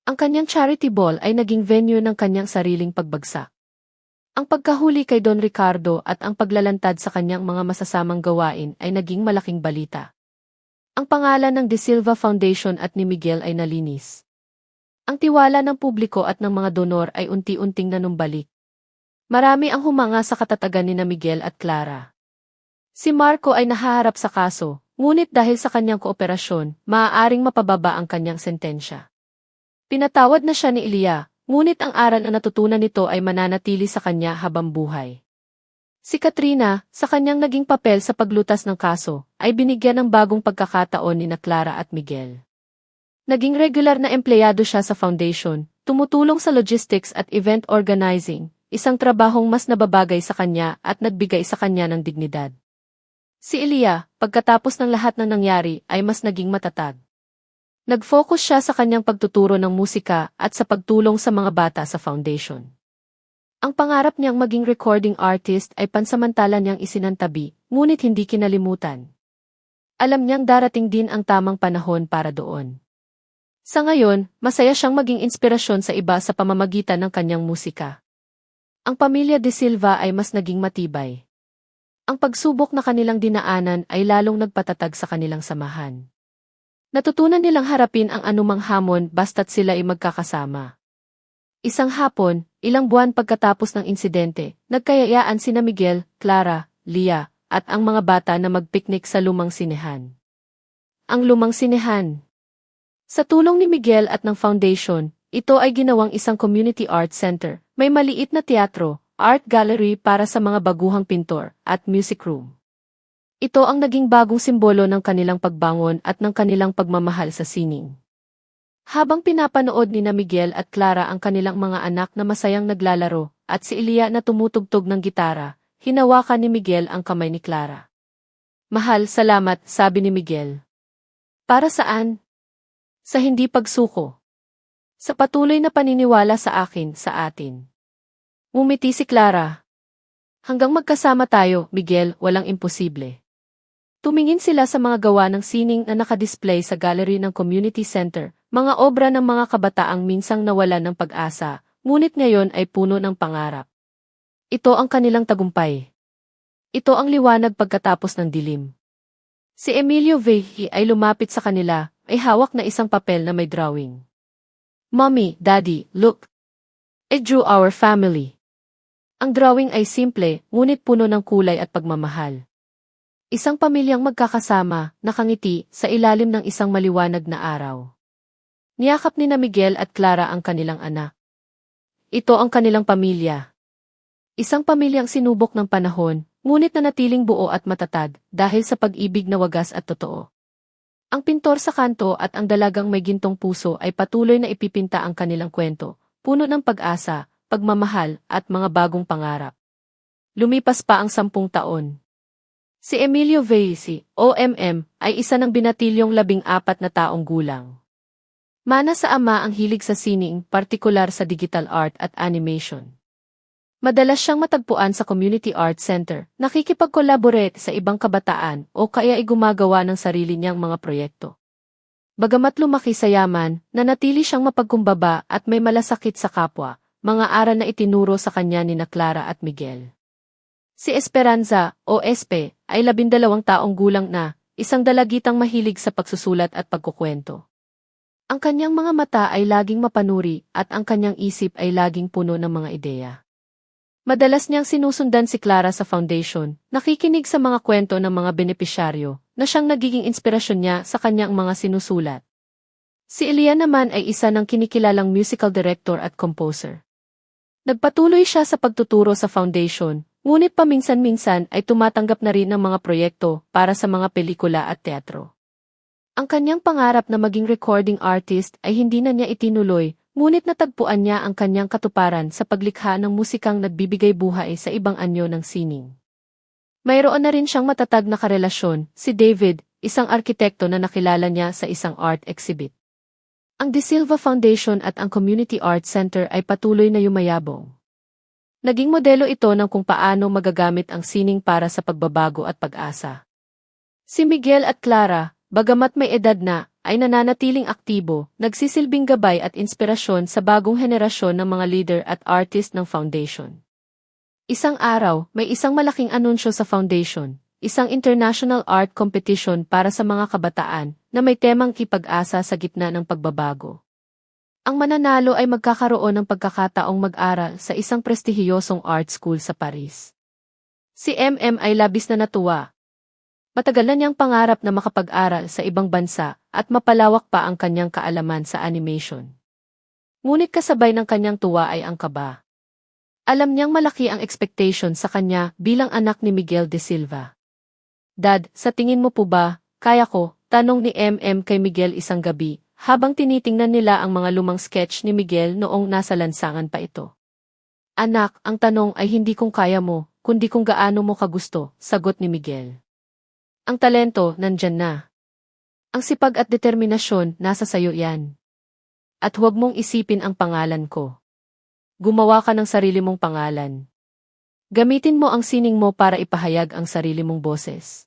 Ang kanyang charity ball ay naging venue ng kanyang sariling pagbagsak. Ang pagkahuli kay Don Ricardo at ang paglalantad sa kanyang mga masasamang gawain ay naging malaking balita. Ang pangalan ng De Silva Foundation at ni Miguel ay nalinis. Ang tiwala ng publiko at ng mga donor ay unti-unting nanumbalik. Marami ang humanga sa katatagan ni Miguel at Clara. Si Marco ay nahaharap sa kaso, ngunit dahil sa kanyang kooperasyon, maaaring mapababa ang kanyang sentensya. Pinatawad na siya ni Elia, ngunit ang aral na natutunan nito ay mananatili sa kanya habang buhay. Si Katrina, sa kanyang naging papel sa paglutas ng kaso, ay binigyan ng bagong pagkakataon ni Clara at Miguel. Naging regular na empleyado siya sa foundation, tumutulong sa logistics at event organizing, isang trabahong mas nababagay sa kanya at nagbigay sa kanya ng dignidad. Si Elia, pagkatapos ng lahat ng nangyari, ay mas naging matatag. Nag-focus siya sa kanyang pagtuturo ng musika at sa pagtulong sa mga bata sa foundation. Ang pangarap niyang maging recording artist ay pansamantala niyang isinantabi, ngunit hindi kinalimutan. Alam niyang darating din ang tamang panahon para doon. Sa ngayon, masaya siyang maging inspirasyon sa iba sa pamamagitan ng kanyang musika. Ang pamilya De Silva ay mas naging matibay. Ang pagsubok na kanilang dinaanan ay lalong nagpatatag sa kanilang samahan. Natutunan nilang harapin ang anumang hamon basta't sila ay magkakasama. Isang hapon, ilang buwan pagkatapos ng insidente, nagkayayaan sina Miguel, Clara, Lia, at ang mga bata na magpiknik sa lumang sinehan. Ang lumang sinehan. Sa tulong ni Miguel at ng foundation, ito ay ginawang isang community art center, may maliit na teatro, art gallery para sa mga baguhang pintor, at music room. Ito ang naging bagong simbolo ng kanilang pagbangon at ng kanilang pagmamahal sa sining. Habang pinapanood ni Miguel at Clara ang kanilang mga anak na masayang naglalaro, at si Elia na tumutugtog ng gitara, hinawakan ni Miguel ang kamay ni Clara. "Mahal, salamat," sabi ni Miguel. "Para saan?" "Sa hindi pagsuko. Sa patuloy na paniniwala sa akin, sa atin." Ngumiti si Clara. "Hanggang magkasama tayo, Miguel, walang imposible." Tumingin sila sa mga gawa ng sining na nakadisplay sa gallery ng community center, mga obra ng mga kabataang minsang nawalan ng pag-asa, ngunit ngayon ay puno ng pangarap. Ito ang kanilang tagumpay. Ito ang liwanag pagkatapos ng dilim. Si Emilio Vehí ay lumapit sa kanila, ay hawak na isang papel na may drawing. "Mommy, Daddy, look. I drew our family." Ang drawing ay simple, ngunit puno ng kulay at pagmamahal. Isang pamilyang magkakasama, nakangiti, sa ilalim ng isang maliwanag na araw. Niyakap ni Miguel at Clara ang kanilang anak. Ito ang kanilang pamilya. Isang pamilyang sinubok ng panahon, ngunit nanatiling buo at matatag, dahil sa pag-ibig na wagas at totoo. Ang pintor sa kanto at ang dalagang may gintong puso ay patuloy na ipipinta ang kanilang kwento, puno ng pag-asa, pagmamahal, at mga bagong pangarap. Lumipas pa ang 10 taon. Si Emilio Vehí, OMM, ay isa ng binatilyong 14 na taong gulang. Mana sa ama ang hilig sa sining, partikular sa digital art at animation. Madalas siyang matagpuan sa Community Art Center, nakikipag-collaborate sa ibang kabataan o kaya ay gumagawa ng sarili niyang mga proyekto. Bagamat lumaki sa yaman, nanatili siyang mapagkumbaba at may malasakit sa kapwa, mga aral na itinuro sa kanya ni Clara at Miguel. Si Esperanza, o Espe, ay 12 taong gulang na, isang dalagitang mahilig sa pagsusulat at pagkukwento. Ang kanyang mga mata ay laging mapanuri at ang kanyang isip ay laging puno ng mga ideya. Madalas niyang sinusundan si Clara sa foundation, nakikinig sa mga kwento ng mga benepisyaryo, na siyang nagiging inspirasyon niya sa kanyang mga sinusulat. Si Elia naman ay isa ng kinikilalang musical director at composer. Nagpatuloy siya sa pagtuturo sa foundation, ngunit paminsan-minsan ay tumatanggap na rin ng mga proyekto para sa mga pelikula at teatro. Ang kanyang pangarap na maging recording artist ay hindi na niya itinuloy, ngunit natagpuan niya ang kanyang katuparan sa paglikha ng musikang nagbibigay buhay sa ibang anyo ng sining. Mayroon na rin siyang matatag na karelasyon, si David, isang arkitekto na nakilala niya sa isang art exhibit. Ang De Silva Foundation at ang Community Art Center ay patuloy na yumayabong. Naging modelo ito ng kung paano magagamit ang sining para sa pagbabago at pag-asa. Si Miguel at Clara, bagamat may edad na, ay nananatiling aktibo, nagsisilbing gabay at inspirasyon sa bagong henerasyon ng mga leader at artist ng foundation. Isang araw, may isang malaking anunsyo sa foundation, isang international art competition para sa mga kabataan na may temang kipag-asa sa gitna ng pagbabago. Ang mananalo ay magkakaroon ng pagkakataong mag-aral sa isang prestihiyosong art school sa Paris. Si MM ay labis na natuwa. Matagal na niyang pangarap na makapag-aral sa ibang bansa at mapalawak pa ang kanyang kaalaman sa animation. Ngunit kasabay ng kanyang tuwa ay ang kaba. Alam niyang malaki ang expectation sa kanya bilang anak ni Miguel de Silva. Dad, sa tingin mo po ba, kaya ko? Tanong ni MM kay Miguel isang gabi, habang tinitingnan nila ang mga lumang sketch ni Miguel noong nasa lansangan pa ito. Anak, ang tanong ay hindi kung kaya mo, kundi kung gaano mo kagusto, sagot ni Miguel. Ang talento, nandyan na. Ang sipag at determinasyon, nasa sayo yan. At huwag mong isipin ang pangalan ko. Gumawa ka ng sarili mong pangalan. Gamitin mo ang sining mo para ipahayag ang sarili mong boses.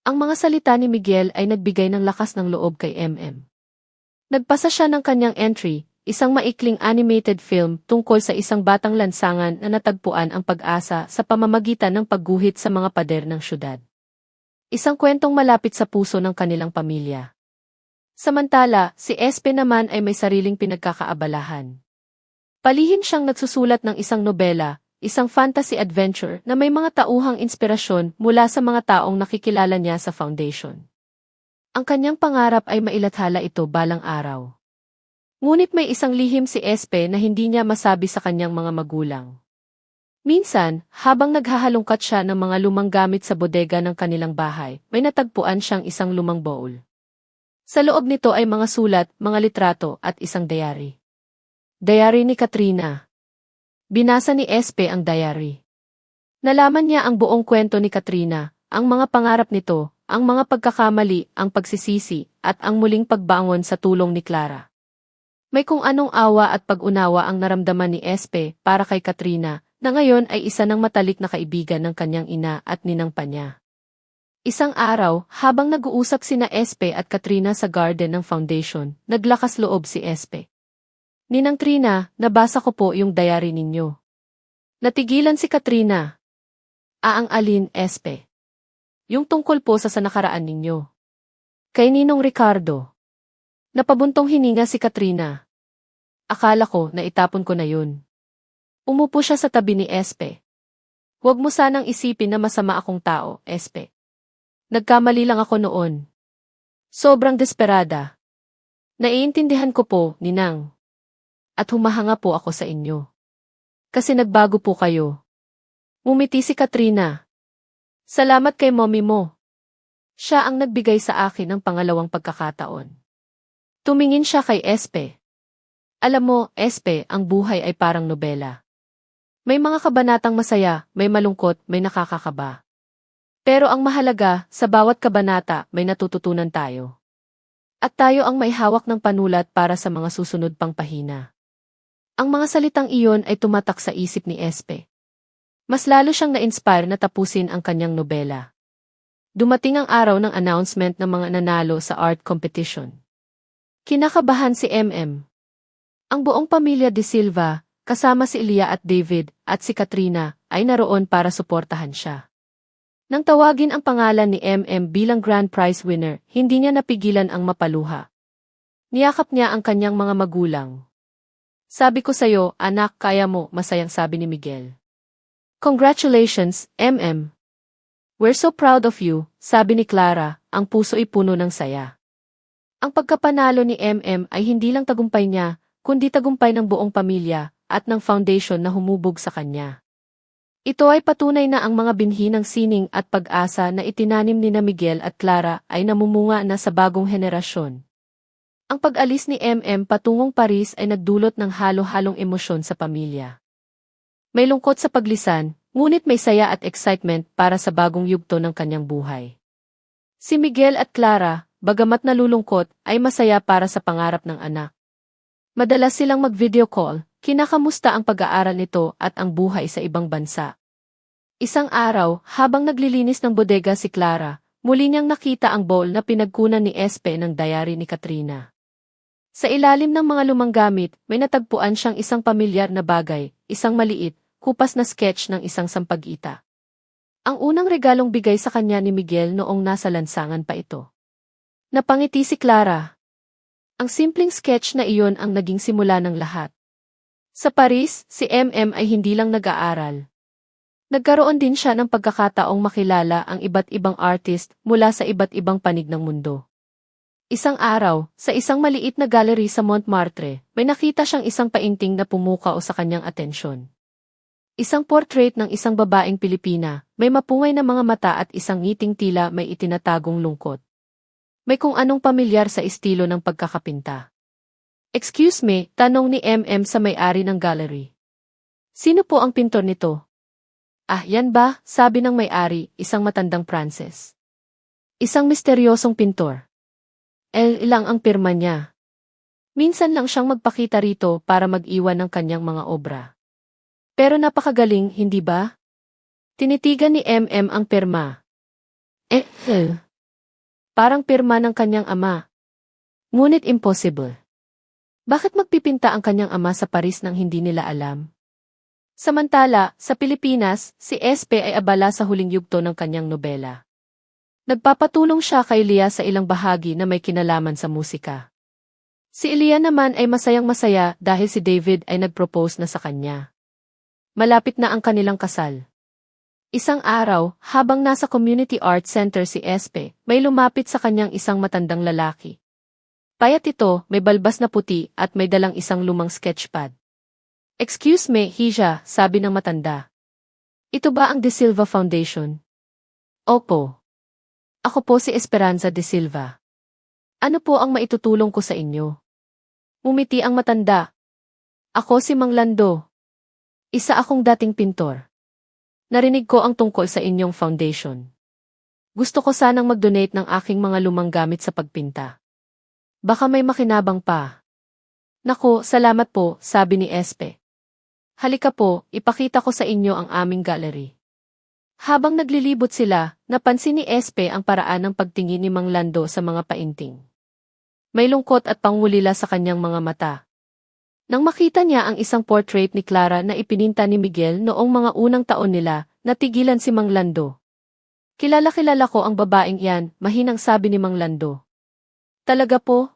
Ang mga salita ni Miguel ay nagbigay ng lakas ng loob kay MM. Nagpasa siya ng kanyang entry, isang maikling animated film tungkol sa isang batang lansangan na natagpuan ang pag-asa sa pamamagitan ng pagguhit sa mga pader ng syudad. Isang kwentong malapit sa puso ng kanilang pamilya. Samantala, si Espe naman ay may sariling pinagkakaabalahan. Palihim siyang nagsusulat ng isang nobela, isang fantasy adventure na may mga tauhang inspirasyon mula sa mga taong nakikilala niya sa foundation. Ang kanyang pangarap ay mailathala ito balang araw. Ngunit may isang lihim si Espe na hindi niya masabi sa kanyang mga magulang. Minsan, habang naghahalongkat siya ng mga lumang gamit sa bodega ng kanilang bahay, may natagpuan siyang isang lumang bowl. Sa loob nito ay mga sulat, mga litrato at isang diary. Diary ni Katrina. Binasa ni Espe ang diary. Nalaman niya ang buong kwento ni Katrina, ang mga pangarap nito, ang mga pagkakamali, ang pagsisisi, at ang muling pagbangon sa tulong ni Clara. May kung anong awa at pag-unawa ang naramdaman ni Espe para kay Katrina, na ngayon ay isa ng matalik na kaibigan ng kanyang ina at ninang pa niya. Isang araw, habang nag-uusap sina Espe at Katrina sa garden ng foundation, naglakas loob si Espe. Ninang Trina, nabasa ko po yung diary ninyo. Natigilan si Katrina. Ang alin, Espe? Yung tungkol po sa nakaraan ninyo. Kay Ninong Ricardo. Napabuntong hininga si Katrina. Akala ko na itapon ko na yun. Umupo siya sa tabi ni Espe. Huwag mo sanang isipin na masama akong tao, Espe. Nagkamali lang ako noon. Sobrang desperada. Naiintindihan ko po, Ninang. At humahanga po ako sa inyo. Kasi nagbago po kayo. Ngumiti si Katrina. Salamat kay mommy mo. Siya ang nagbigay sa akin ng pangalawang pagkakataon. Tumingin siya kay Espe. Alam mo, Espe, ang buhay ay parang nobela. May mga kabanatang masaya, may malungkot, may nakakakaba. Pero ang mahalaga, sa bawat kabanata, may natututunan tayo. At tayo ang may hawak ng panulat para sa mga susunod pang pahina. Ang mga salitang iyon ay tumatak sa isip ni Espe. Mas lalo siyang na-inspire na tapusin ang kanyang nobela. Dumating ang araw ng announcement ng mga nanalo sa art competition. Kinakabahan si MM. Ang buong pamilya de Silva, kasama si Elia at David, at si Katrina, ay naroon para suportahan siya. Nang tawagin ang pangalan ni bilang Grand Prize winner, hindi niya napigilan ang mapaluha. Niyakap niya ang kanyang mga magulang. Sabi ko sa'yo, anak, kaya mo, masayang sabi ni Miguel. Congratulations, We're so proud of you, sabi ni Clara, ang puso'y puno ng saya. Ang pagkapanalo ni ay hindi lang tagumpay niya, kundi tagumpay ng buong pamilya, at ng foundation na humubog sa kanya. Ito ay patunay na ang mga binhi ng sining at pag-asa na itinanim ni Miguel at Clara ay namumunga na sa bagong henerasyon. Ang pag-alis ni patungong Paris ay nagdulot ng halo-halong emosyon sa pamilya. May lungkot sa paglisan, ngunit may saya at excitement para sa bagong yugto ng kanyang buhay. Si Miguel at Clara, bagamat nalulungkot, ay masaya para sa pangarap ng anak. Madalas silang mag-video call, kinakamusta ang pag-aaral nito at ang buhay sa ibang bansa. Isang araw, habang naglilinis ng bodega si Clara, muli niyang nakita ang bowl na pinagkunan ni Espe ng diary ni Katrina. Sa ilalim ng mga lumang gamit, may natagpuan siyang isang pamilyar na bagay, isang maliit, kupas na sketch ng isang sampagita. Ang unang regalong bigay sa kanya ni Miguel noong nasa lansangan pa ito. Napangiti si Clara. Ang simpleng sketch na iyon ang naging simula ng lahat. Sa Paris, si ay hindi lang nag-aaral. Nagkaroon din siya ng pagkakataong makilala ang iba't ibang artist mula sa iba't ibang panig ng mundo. Isang araw, sa isang maliit na gallery sa Montmartre, may nakita siyang isang painting na pumukaw sa kanyang atensyon. Isang portrait ng isang babaeng Pilipina, may mapungay na mga mata at isang ngiting tila may itinatagong lungkot. May kung anong pamilyar sa estilo ng pagkakapinta. Excuse me, tanong ni sa may-ari ng gallery. Sino po ang pintor nito? Ah, yan ba, sabi ng may-ari, isang matandang Pranses. Isang misteryosong pintor. Ilang ang pirma niya. Minsan lang siyang magpakita rito para mag-iwan ng kanyang mga obra. Pero napakagaling, hindi ba? Tinitigan ni ang pirma. Parang pirma ng kanyang ama. Ngunit impossible. Bakit magpipinta ang kanyang ama sa Paris nang hindi nila alam? Samantala, sa Pilipinas, si Espe ay abala sa huling yugto ng kanyang nobela. Nagpapatulong siya kay Elia sa ilang bahagi na may kinalaman sa musika. Si Elia naman ay masayang-masaya dahil si David ay nag-propose na sa kanya. Malapit na ang kanilang kasal. Isang araw, habang nasa Community Art Center si Espe, may lumapit sa kanyang isang matandang lalaki. Payat ito, may balbas na puti at may dalang isang lumang sketchpad. Excuse me, Hija, sabi ng matanda. Ito ba ang De Silva Foundation? Opo. Ako po si Esperanza De Silva. Ano po ang maitutulong ko sa inyo? Umiti ang matanda. Ako si Mang Lando. Isa akong dating pintor. Narinig ko ang tungkol sa inyong foundation. Gusto ko sanang mag-donate ng aking mga lumang gamit sa pagpinta. Baka may makinabang pa. Naku, salamat po, sabi ni Espe. Halika po, ipakita ko sa inyo ang aming gallery. Habang naglilibot sila, napansin ni Espe ang paraan ng pagtingin ni Mang Lando sa mga painting. May lungkot at pangulila sa kanyang mga mata. Nang makita niya ang isang portrait ni Clara na ipininta ni Miguel noong mga unang taon nila, natigilan si Mang Lando. Kilala ko ang babaeng yan, mahinang sabi ni Mang Lando. Talaga po?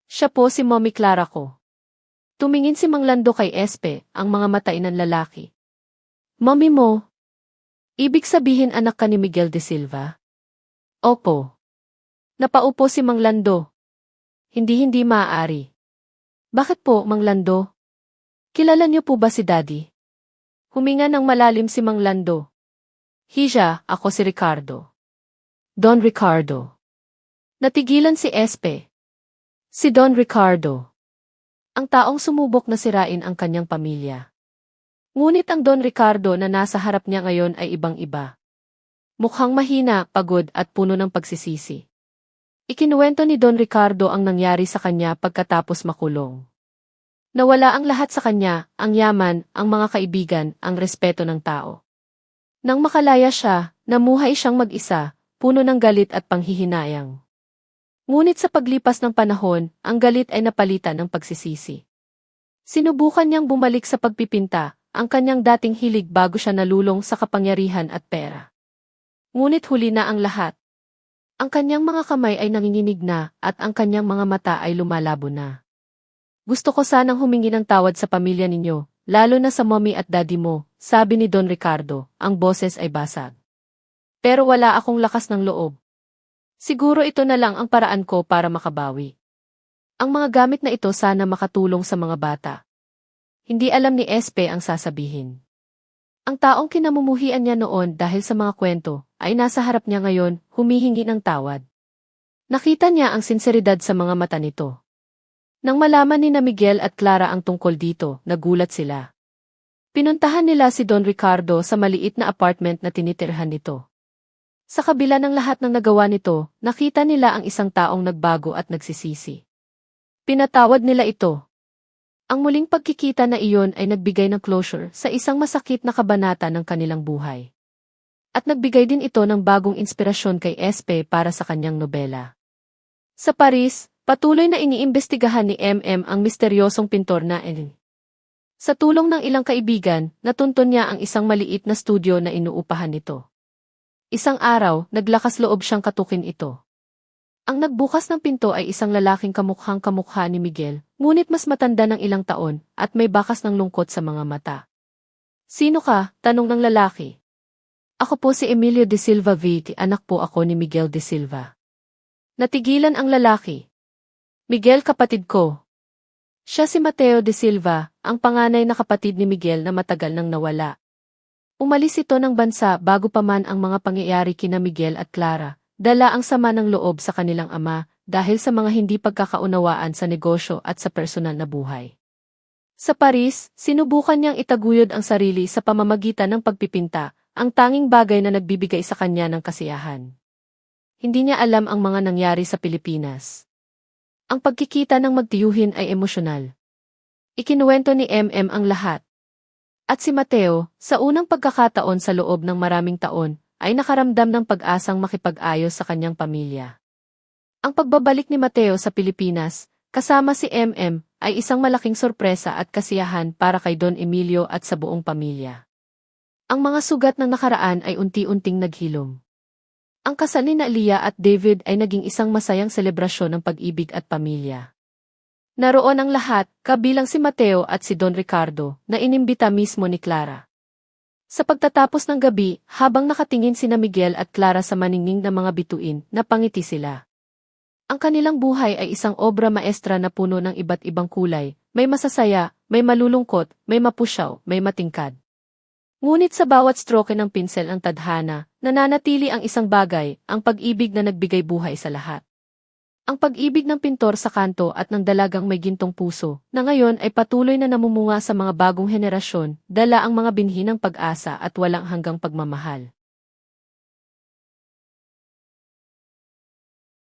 Siya po si Mommy Clara ko. Tumingin si Mang Lando kay Espe, ang mga mata ng lalaki. Mommy mo? Ibig sabihin anak ka ni Miguel De Silva? Opo. Napaupo si Mang Lando. Hindi maaari. Bakit po, Mang Lando? Kilala niyo po ba si Daddy? Huminga ng malalim si Mang Lando. Hija, ako si Ricardo. Don Ricardo. Natigilan si Espe. Si Don Ricardo. Ang taong sumubok na sirain ang kanyang pamilya. Ngunit ang Don Ricardo na nasa harap niya ngayon ay ibang-iba. Mukhang mahina, pagod at puno ng pagsisisi. Ikinuwento ni Don Ricardo ang nangyari sa kanya pagkatapos makulong. Nawala ang lahat sa kanya, ang yaman, ang mga kaibigan, ang respeto ng tao. Nang makalaya siya, namuhay siyang mag-isa, puno ng galit at panghihinayang. Ngunit sa paglipas ng panahon, ang galit ay napalitan ng pagsisisi. Sinubukan niyang bumalik sa pagpipinta, ang kanyang dating hilig bago siya nalulong sa kapangyarihan at pera. Ngunit huli na ang lahat. Ang kanyang mga kamay ay nanginginig na at ang kanyang mga mata ay lumalabo na. Gusto ko sanang humingi ng tawad sa pamilya ninyo, lalo na sa mommy at daddy mo, sabi ni Don Ricardo, ang boses ay basag. Pero wala akong lakas ng loob. Siguro ito na lang ang paraan ko para makabawi. Ang mga gamit na ito sana makatulong sa mga bata. Hindi alam ni Espe ang sasabihin. Ang taong kinamumuhian niya noon dahil sa mga kwento, ay nasa harap niya ngayon, humihingi ng tawad. Nakita niya ang sinseridad sa mga mata nito. Nang malaman ni na Miguel at Clara ang tungkol dito, nagulat sila. Pinuntahan nila si Don Ricardo sa maliit na apartment na tinitirhan nito. Sa kabila ng lahat ng nagawa nito, nakita nila ang isang taong nagbago at nagsisisi. Pinatawad nila ito. Ang muling pagkikita na iyon ay nagbigay ng closure sa isang masakit na kabanata ng kanilang buhay. At nagbigay din ito ng bagong inspirasyon kay Espe para sa kanyang nobela. Sa Paris, patuloy na iniimbestigahan ni MM ang misteryosong pintor na N. Sa tulong ng ilang kaibigan, natuntun niya ang isang maliit na studio na inuupahan nito. Isang araw, naglakas loob siyang katukin ito. Ang nagbukas ng pinto ay isang lalaking kamukhang-kamukha ni Miguel, ngunit mas matanda ng ilang taon at may bakas ng lungkot sa mga mata. "Sino ka?" tanong ng lalaki. "Ako po si Emilio de Silva Viti, anak po ako ni Miguel de Silva." Natigilan ang lalaki. "Miguel, kapatid ko." Siya si Mateo de Silva, ang panganay na kapatid ni Miguel na matagal nang nawala. Umalis ito ng bansa bago pa man ang mga pangyayari kina Miguel at Clara, dala ang sama ng loob sa kanilang ama dahil sa mga hindi pagkakaunawaan sa negosyo at sa personal na buhay. Sa Paris, sinubukan niyang itaguyod ang sarili sa pamamagitan ng pagpipinta, ang tanging bagay na nagbibigay sa kanya ng kasiyahan. Hindi niya alam ang mga nangyari sa Pilipinas. Ang pagkikita ng magtiyuhin ay emosyonal. Ikinuwento ni MM ang lahat. At si Mateo, sa unang pagkakataon sa loob ng maraming taon, ay nakaramdam ng pag-asang makipag-ayos sa kanyang pamilya. Ang pagbabalik ni Mateo sa Pilipinas, kasama si MM, ay isang malaking sorpresa at kasiyahan para kay Don Emilio at sa buong pamilya. Ang mga sugat ng nakaraan ay unti-unting naghilom. Ang kasal ni Lia at David ay naging isang masayang selebrasyon ng pag-ibig at pamilya. Naroon ang lahat, kabilang si Mateo at si Don Ricardo, na inimbita mismo ni Clara. Sa pagtatapos ng gabi, habang nakatingin sina Miguel at Clara sa maningning na mga bituin, napangiti sila. Ang kanilang buhay ay isang obra maestra na puno ng iba't ibang kulay, may masasaya, may malulungkot, may mapusyaw, may matingkad. Ngunit sa bawat stroke ng pinsel ang tadhana, nananatili ang isang bagay, ang pag-ibig na nagbigay buhay sa lahat. Ang pag-ibig ng pintor sa kanto at ng dalagang may gintong puso, na ngayon ay patuloy na namumunga sa mga bagong henerasyon, dala ang mga binhi ng pag-asa at walang hanggang pagmamahal.